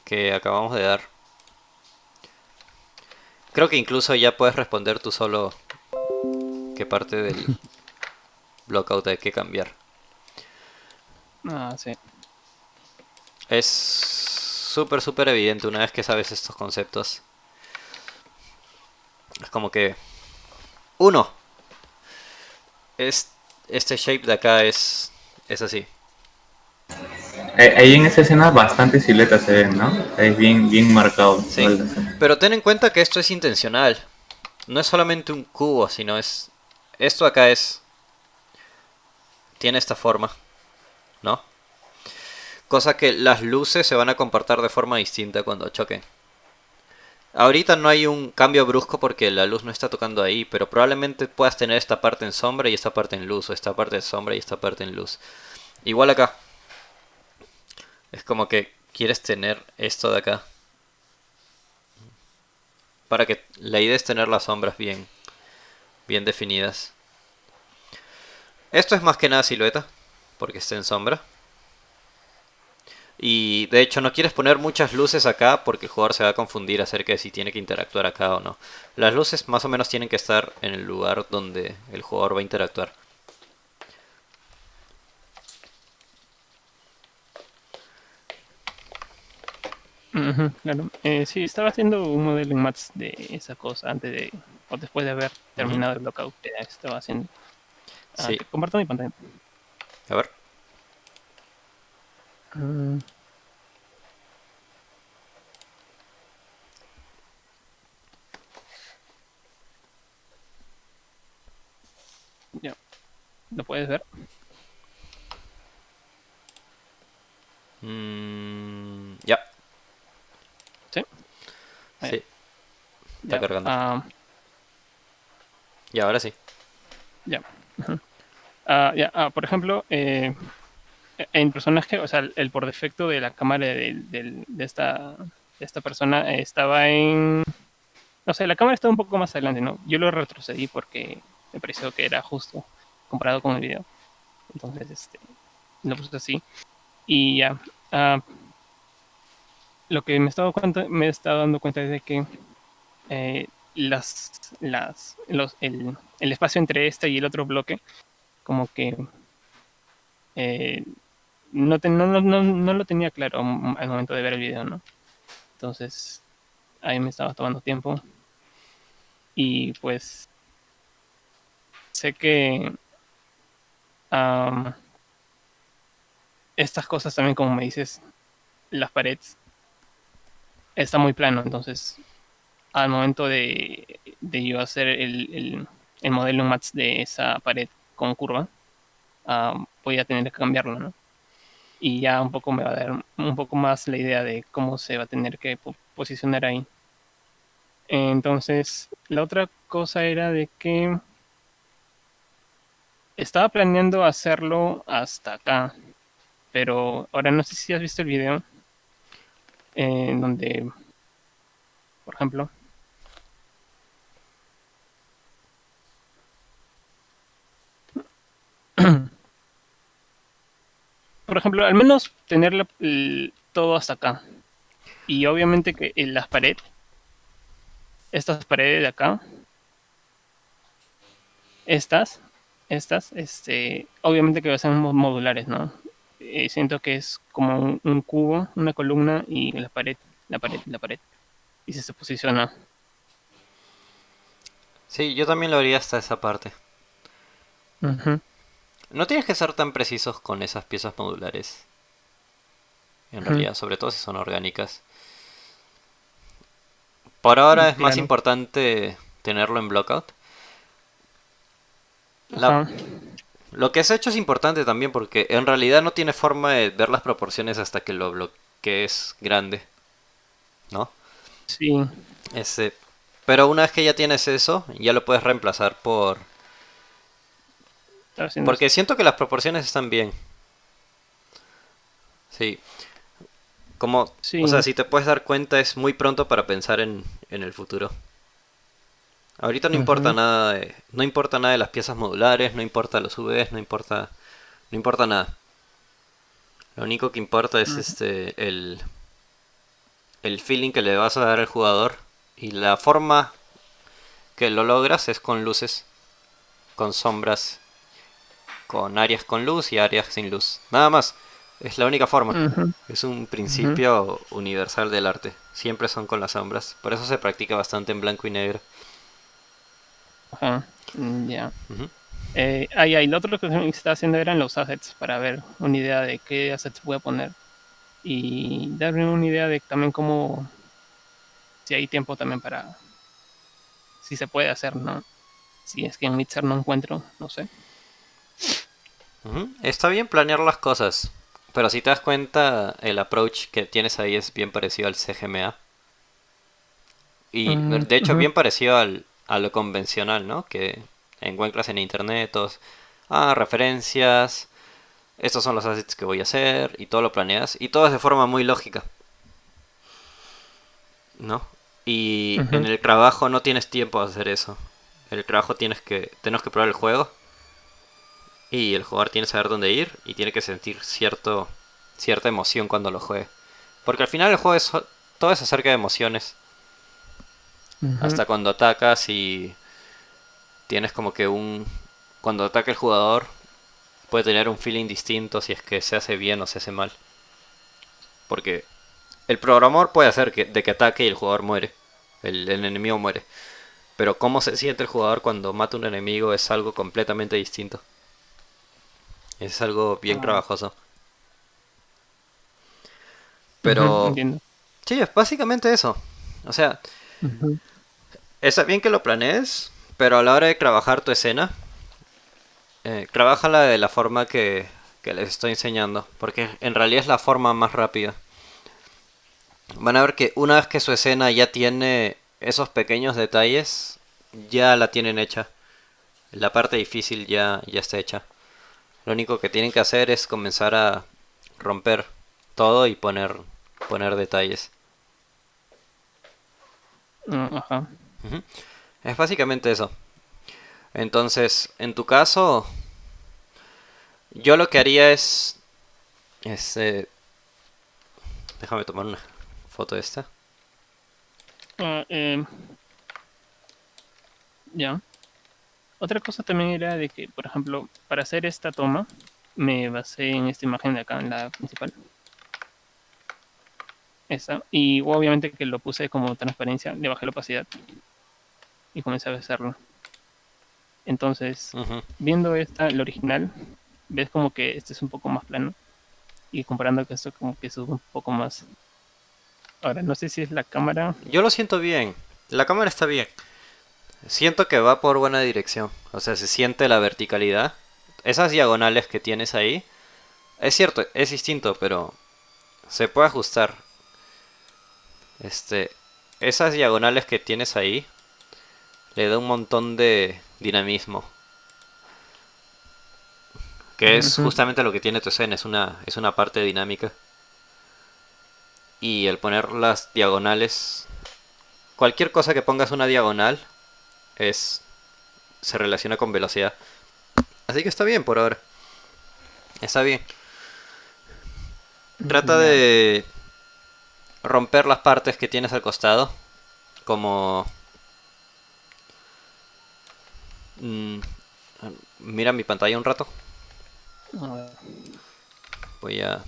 que acabamos de dar. Creo que incluso ya puedes responder tú solo qué parte del blockout hay que cambiar. Ah, sí. Es súper evidente una vez que sabes estos conceptos. Es como que... Uno, es, este shape de acá es así. ahí en esa escena bastantes siluetas se ven, ¿no? Es bien, bien marcado toda Sí. la escena. Pero ten en cuenta que esto es intencional. No es solamente un cubo, sino es... Esto acá es... Tiene esta forma, ¿no? Cosa que las luces se van a comportar de forma distinta cuando choquen. Ahorita no hay un cambio brusco porque la luz no está tocando ahí, pero probablemente puedas tener esta parte en sombra y esta parte en luz, o esta parte en sombra y esta parte en luz. Igual acá. Es como que quieres tener esto de acá. Para que la idea es tener las sombras bien definidas. Esto es más que nada silueta, porque está en sombra. Y de hecho no quieres poner muchas luces acá porque el jugador se va a confundir acerca de si tiene que interactuar acá o no. Las luces más o menos tienen que estar en el lugar donde el jugador va a interactuar. Ujú, claro. Sí, estaba haciendo un modelo en Mats de esa cosa antes de, o después de haber Ujú. terminado el blockout que estaba haciendo. Sí, Te comparto mi pantalla. a ver. Mm, ya, ¿lo puedes ver? Ya, Sí. Ah, sí, está ya. cargando. Y ahora sí. Ya. Ujú. Ya. Por ejemplo, en personaje, o sea, el por defecto de la cámara de esta persona estaba en... No sé, la cámara estaba un poco más adelante, ¿no? Yo lo retrocedí porque me pareció que era justo comparado con el video. Entonces, lo puse así. Y ya. ah, lo que me he estado dando cuenta es de que eh, el espacio entre este y el otro bloque, como que eh, no lo tenía claro al momento de ver el video, ¿no? Entonces, ahí me estaba tomando tiempo. Y pues, sé que am, estas cosas también, como me dices, las paredes, está muy plano. Entonces, al momento de yo hacer el modelo Mats de esa pared con curva, voy a tener que cambiarlo, ¿no? Y ya un poco me va a dar un poco más la idea de cómo se va a tener que posicionar ahí. Entonces, la otra cosa era de que estaba planeando hacerlo hasta acá, pero ahora no sé si has visto el video en donde, por ejemplo, al menos tener todo hasta acá. Y obviamente que en las paredes, estas paredes de acá, estas, obviamente que van a ser modulares, ¿no? Siento que es como un cubo, una columna y la pared, la pared, la pared. Y se posiciona. Sí, yo también lo haría hasta esa parte. Ujú, No tienes que ser tan precisos con esas piezas modulares, en ujú, realidad, sobre todo si son orgánicas. Por ahora es más claro. importante tenerlo en Blockout. La- Ajá. lo que has hecho es importante también porque en realidad no tiene forma de ver las proporciones hasta que lo bloquees grande, ¿no? Sí. Ese, pero una vez que ya tienes eso, ya lo puedes reemplazar Estaba haciendo eso. porque siento que las proporciones están bien. Sí, como, o sea, Sí. si te puedes dar cuenta es muy pronto para pensar en el futuro. Ahorita no importa Ujú, nada no importa nada de las piezas modulares, no importa los UVs, no importa nada. Lo único que importa es ujú, el feeling que le vas a dar al jugador y la forma que lo logras es con luces, con sombras, con áreas con luz y áreas sin luz. Nada más, es la única forma. ujú, Es un ujú. principio universal del arte. Siempre son con las sombras. Por eso se practica bastante en blanco y negro. Ajá. Ya. Ujú. Lo otro que se estaba haciendo eran los assets para ver una idea de qué assets voy a poner y darme una idea de también cómo, si hay tiempo también para, si se puede hacer, ¿no? Si es que en Mixer no encuentro, no sé. Ujú. Está bien planear las cosas. Pero si te das cuenta, el approach que tienes ahí es bien parecido al CGMA. Y de hecho Ujú, bien parecido a lo convencional, ¿no? Que encuentras en internet, referencias, estos son los assets que voy a hacer, y todo lo planeas, y todo es de forma muy lógica, ¿no? Y en ujú. el trabajo no tienes tiempo de hacer eso. En el trabajo tenemos que probar el juego, y el jugador tiene que saber dónde ir, y tiene que sentir cierta emoción cuando lo juegue. Porque al final el juego todo es acerca de emociones. Ujú, Hasta cuando atacas y tienes como que cuando ataca el jugador puede tener un feeling distinto si es que se hace bien o se hace mal. Porque el programador puede hacer de que ataque y el jugador muere. El enemigo muere. Pero cómo se siente el jugador cuando mata a un enemigo es algo completamente distinto. Es algo bien ah, trabajoso. ujú, Pero entiendo. sí, es básicamente eso. O sea, Ujú, está bien que lo planees, pero a la hora de trabajar tu escena, trabájala de la forma que les estoy enseñando. Porque en realidad es la forma más rápida. Van a ver que una vez que su escena ya tiene esos pequeños detalles, ya la tienen hecha. La parte difícil ya está hecha. Lo único que tienen que hacer es comenzar a romper todo y poner detalles. ajá. Ujú. Es básicamente eso. Entonces, en tu caso, yo lo que haría es déjame tomar una foto de esta. Ah, ya. Otra cosa también era de que, por ejemplo, para hacer esta toma, me basé en esta imagen de acá, en la principal. Esa. Y obviamente que lo puse como transparencia, le bajé la opacidad y comencé a hacerlo. Entonces, Ujú. viendo esta, el original, ves como que este es un poco más plano y comparando con esto como que es un poco más. Ahora, no sé si es la cámara. Yo lo siento bien. La cámara está bien. Siento que va por buena dirección. O sea, se siente la verticalidad. Esas diagonales que tienes ahí. Es cierto, es distinto, pero se puede ajustar. Este, esas diagonales que tienes ahí le da un montón de dinamismo. Que es Ujú. justamente lo que tiene tu escena, es una parte dinámica. Y el poner las diagonales, cualquier cosa que pongas una diagonal es se relaciona con velocidad. Así que está bien por ahora. Está bien. Trata Ya. de romper las partes que tienes al costado. Como... mm, mira mi pantalla un rato. A ver. Voy a...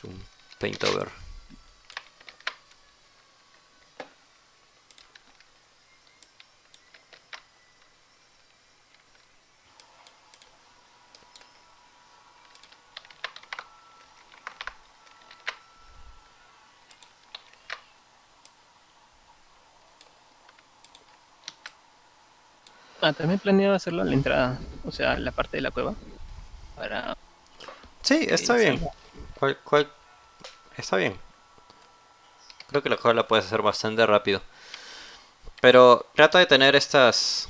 un paint over. También planeo hacerlo a la entrada, o sea, la parte de la cueva, para Sí, está que bien. salga. ¿Cuál? Está bien. Creo que la cosa la puedes hacer bastante rápido. Pero trata de tener estas...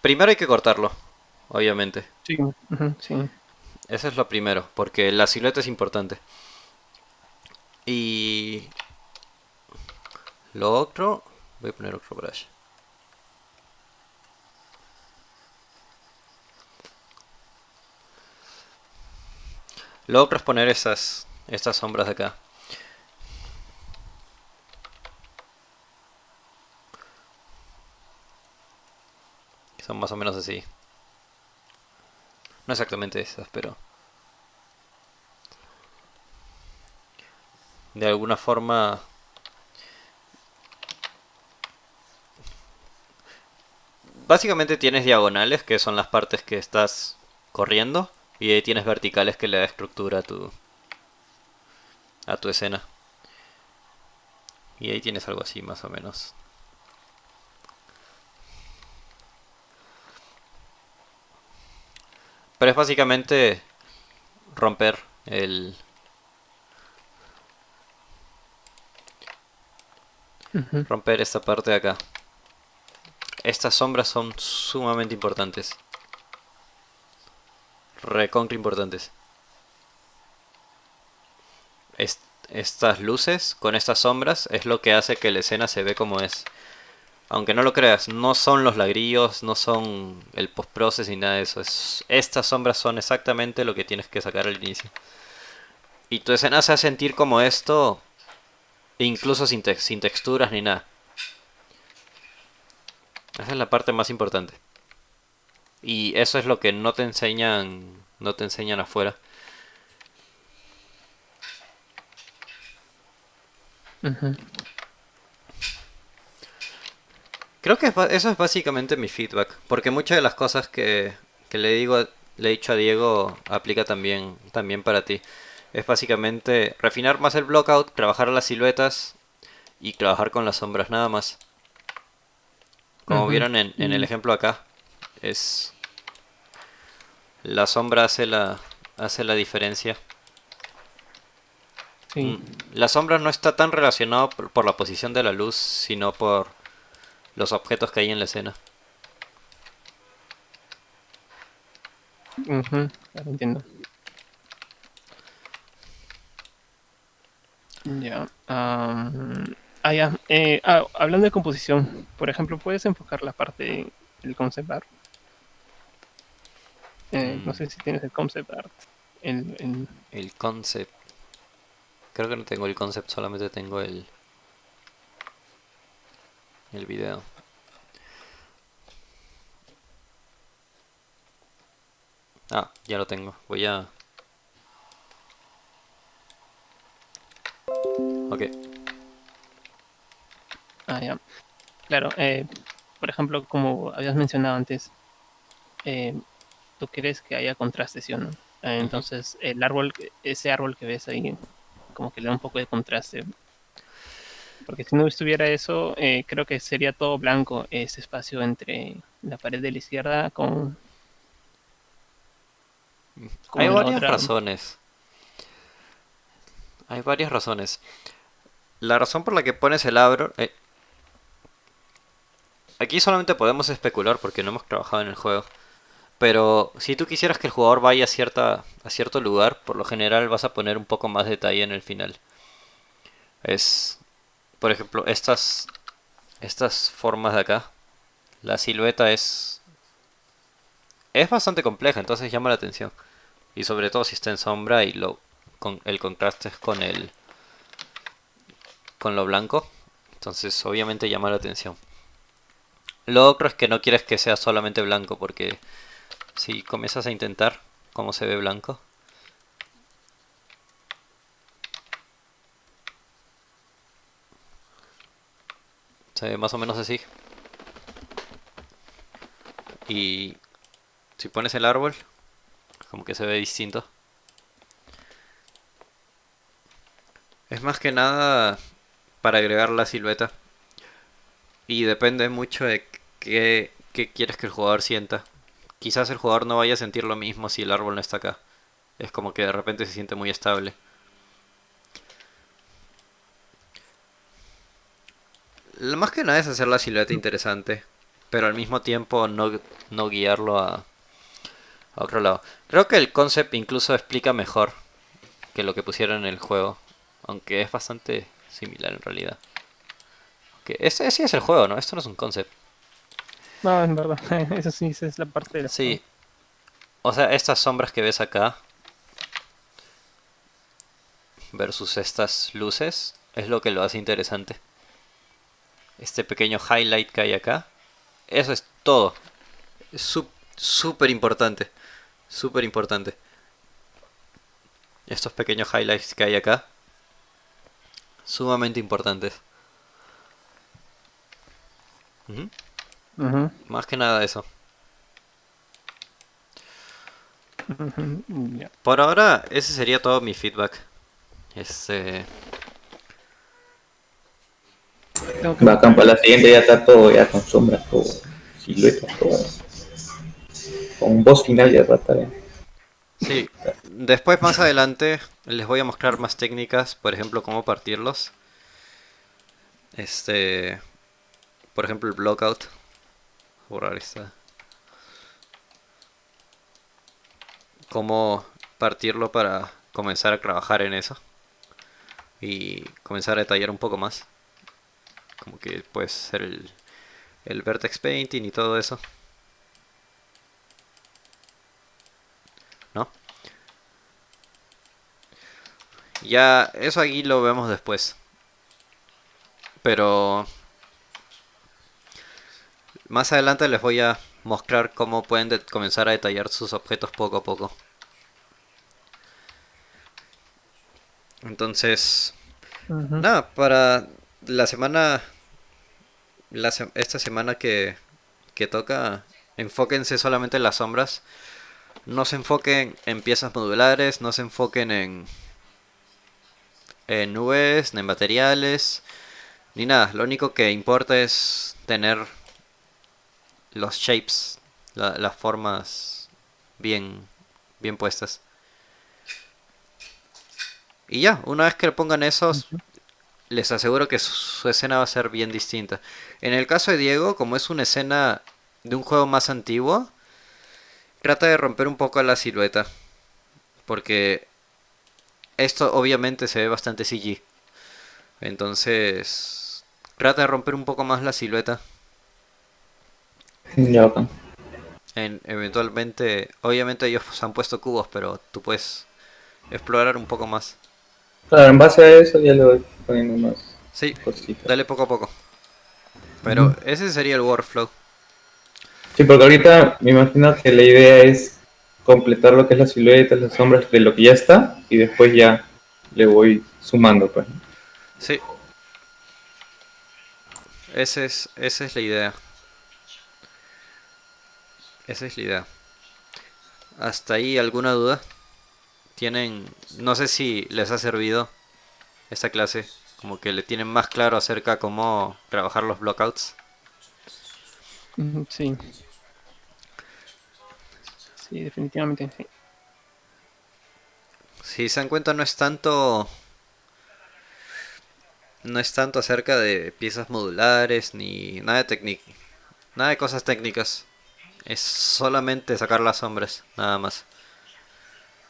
Primero hay que cortarlo, obviamente. Sí, ujú, sí. Eso es lo primero, porque la silueta es importante. Y lo otro... Voy a poner otro brush. Lo otro es poner estas sombras de acá. Que son más o menos así. No exactamente esas, pero... De alguna forma... Básicamente tienes diagonales, que son las partes que estás corriendo. Y ahí tienes verticales que le da estructura a tu escena. Y ahí tienes algo así más o menos. Pero es básicamente romper el... Ujú, Romper esta parte de acá. Estas sombras son sumamente importantes. Recontra importantes. Est- Estas luces con estas sombras es lo que hace que la escena se ve como es. Aunque no lo creas, no son los lagrillos, no son el post-process ni nada de eso. Estas sombras son exactamente lo que tienes que sacar al inicio. Y tu escena se hace sentir como esto, incluso sin texturas ni nada. Esa es la parte más importante. Y eso es lo que no te enseñan afuera. ujú. Creo que eso es básicamente mi feedback, porque muchas de las cosas que le he dicho a Diego aplica también para ti. Es básicamente refinar más el blockout, trabajar las siluetas y trabajar con las sombras nada más. Como Ujú. vieron en el Y ejemplo acá, es la sombra hace la diferencia. sí. La sombra no está tan relacionada por la posición de la luz, sino por los objetos que hay en la escena. Ujú, claro, entiendo. Ya. Ya. Hablando de composición, por ejemplo, puedes enfocar la parte del concept art. No Mm, sé si tienes el concept art. El... el concept. Creo que no tengo el concept, solamente tengo el video. Ah, ya lo tengo. Voy a... Ok. Ya. Claro. Por ejemplo, como habías mencionado antes, eh, tú quieres que haya contraste, ¿sí o no? Ujú. Entonces, ese árbol que ves ahí, como que le da un poco de contraste. Porque si no estuviera eso, creo que sería todo blanco ese espacio entre la pared de la izquierda Hay con la varias otra. razones. Hay varias razones. La razón por la que pones el árbol... aquí solamente podemos especular porque no hemos trabajado en el juego. Pero si tú quisieras que el jugador vaya a cierto lugar, por lo general vas a poner un poco más detalle en el final. Es, por ejemplo, estas formas de acá. La silueta es bastante compleja, entonces llama la atención. Y sobre todo si está en sombra y el contraste es con lo blanco. Entonces obviamente llama la atención. Lo otro es que no quieres que sea solamente blanco porque si comienzas a intentar cómo se ve blanco, se ve más o menos así. Y si pones el árbol, como que se ve distinto. Es más que nada para agregar la silueta. Y depende mucho de qué quieres que el jugador sienta. Quizás el jugador no vaya a sentir lo mismo si el árbol no está acá. Es como que de repente se siente muy estable. Lo más que nada es hacer la silueta interesante, pero al mismo tiempo no guiarlo a otro lado. Creo que el concept incluso explica mejor que lo que pusieron en el juego, aunque es bastante similar en realidad. Que ese sí es el juego, ¿no? Esto no es un concept. No, en verdad, eso sí, esa es la parte del juego. Sí, o sea, estas sombras que ves acá versus estas luces es lo que lo hace interesante. Este pequeño highlight que hay acá, eso es todo. Es súper importante, súper importante. Estos pequeños highlights que hay acá, sumamente importantes. Ujú. Ujú, Más que nada eso. ujú, ya. Por ahora, ese sería todo mi feedback. Este, Tengo que Bacán, buscar. para la siguiente ya está todo, ya con sombras, todo, siluetas, todo. Con un boss final ya va a estar. sí, después más adelante les voy a mostrar más técnicas, por ejemplo, cómo partirlos. Este, por ejemplo, el blockout. Borrar esta. Cómo partirlo para comenzar a trabajar en eso. Y comenzar a detallar un poco más. Como que puede ser el vertex painting y todo eso, ¿no? Ya, eso aquí lo vemos después. Pero más adelante les voy a mostrar cómo pueden comenzar a detallar sus objetos poco a poco. Entonces, Ujú. nada, para la semana, esta semana que toca, enfóquense solamente en las sombras. No se enfoquen en piezas modulares, no se enfoquen en nubes, ni en materiales, ni nada. Lo único que importa es tener los shapes, las formas bien, bien puestas. Y ya, una vez que le pongan esos, les aseguro que su escena va a ser bien distinta. En el caso de Diego, como es una escena de un juego más antiguo, trata de romper un poco la silueta. Porque esto obviamente se ve bastante CG. Entonces, trata de romper un poco más la silueta. Ya, bacán. Eventualmente, obviamente ellos se han puesto cubos, pero tú puedes explorar un poco más. Claro, en base a eso ya le voy poniendo más Sí, cositas. dale poco a poco. Ujú. Pero ese sería el workflow. Sí, porque ahorita me imagino que la idea es completar lo que es la silueta, las sombras de lo que ya está y después ya le voy sumando, pues. Sí, esa es la idea. Esa es la idea. ¿Hasta ahí alguna duda? ¿Tienen, no sé si les ha servido esta clase? Como que le tienen más claro acerca cómo trabajar los blockouts. Ujú, sí, sí, definitivamente sí. Si se dan cuenta, no es tanto acerca de piezas modulares ni nada de Nada de cosas técnicas. Es solamente sacar las sombras, nada más.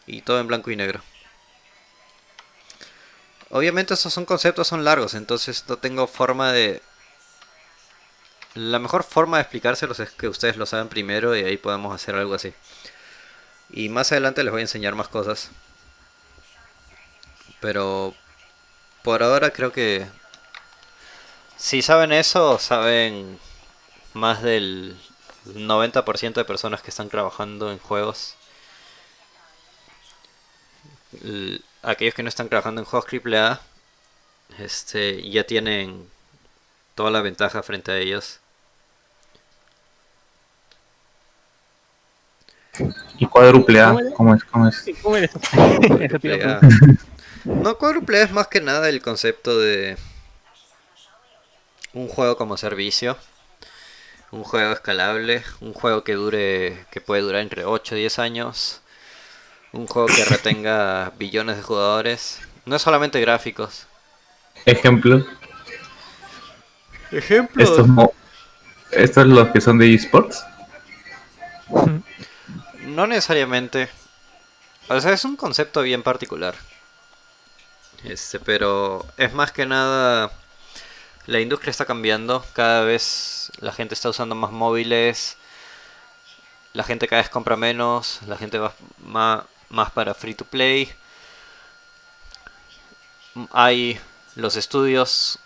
Y todo en blanco y negro. Obviamente esos son conceptos, son largos, entonces no tengo forma de... La mejor forma de explicárselos es que ustedes lo saben primero y ahí podemos hacer algo así. Y más adelante les voy a enseñar más cosas. Pero por ahora creo que si saben eso, saben más del 90% de personas que están trabajando en juegos. Aquellos que no están trabajando en juegos AAA, ya tienen toda la ventaja frente a ellos. ¿Y cuádruple A? ¿Cómo es? ¿Cómo es? ¿Cómo eres? Eso te iba a AAA. preguntar. No, cuádruple es más que nada el concepto de un juego como servicio, un juego escalable, un juego que puede durar entre 8 y 10 años, un juego que retenga billones de jugadores. No es solamente gráficos. Ejemplos. Ejemplo. Estos los que son de esports. No necesariamente. O sea, es un concepto bien particular. Pero es más que nada, la industria está cambiando. Cada vez la gente está usando más móviles. La gente cada vez compra menos. La gente va más para free to play. Hay los estudios.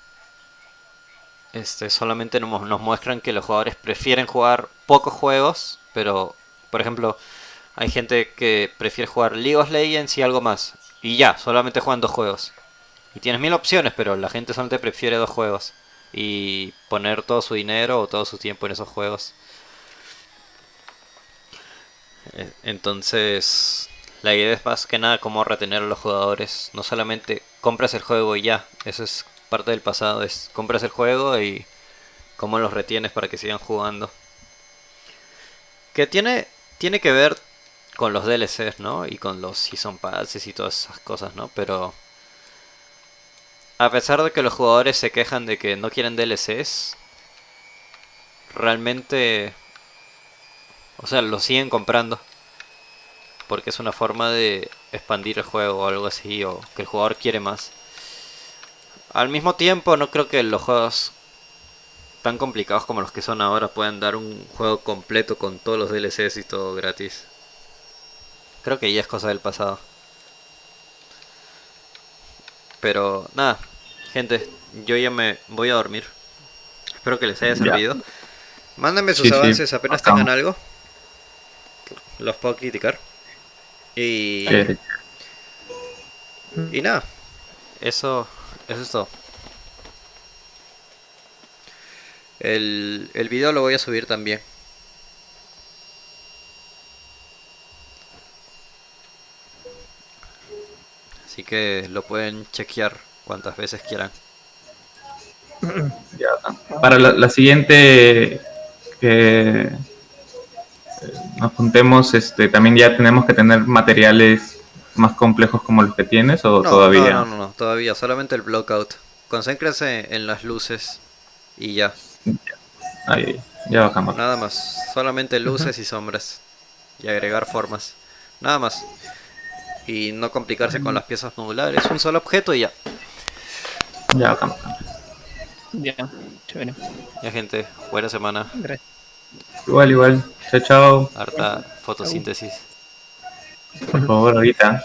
Solamente nos muestran que los jugadores prefieren jugar pocos juegos. Pero, por ejemplo, hay gente que prefiere jugar League of Legends y algo más. Y ya, solamente juegan 2 juegos. Y tienes 1000 opciones, pero la gente solamente prefiere 2 juegos. Y poner todo su dinero o todo su tiempo en esos juegos. Entonces, la idea es más que nada cómo retener a los jugadores. No solamente compras el juego y ya. Eso es parte del pasado. Es compras el juego y cómo los retienes para que sigan jugando. Que tiene que ver con los DLCs, ¿no? Y con los Season Passes y todas esas cosas, ¿no? Pero a pesar de que los jugadores se quejan de que no quieren DLCs, realmente, o sea, lo siguen comprando. Porque es una forma de expandir el juego o algo así, o que el jugador quiere más. Al mismo tiempo, no creo que los juegos tan complicados como los que son ahora puedan dar un juego completo con todos los DLCs y todo gratis. Creo que ya es cosa del pasado. Pero nada, gente, yo ya me voy a dormir. Espero que les haya Ya. servido. Mándenme sus Sí, sí, avances apenas bacán. tengan algo. Los puedo criticar. Y Eh, nada, eso es todo. El video lo voy a subir también. Así que lo pueden chequear cuantas veces quieran. ya. Para la siguiente que nos juntemos, también ya tenemos que tener materiales más complejos como los que tienes o No, todavía. no, todavía, solamente el blockout. Concéntrense en las luces y ya, Ahí, ya bajamos. nada más. Solamente luces y sombras. Y agregar formas. Nada más. Y no complicarse con las piezas nodulares. Un solo objeto y ya. Ya bajamos. Ya, chévere. Ya gente, buena semana. Gracias. Igual. Chao, chao. Harta fotosíntesis. Por favor, ahorita.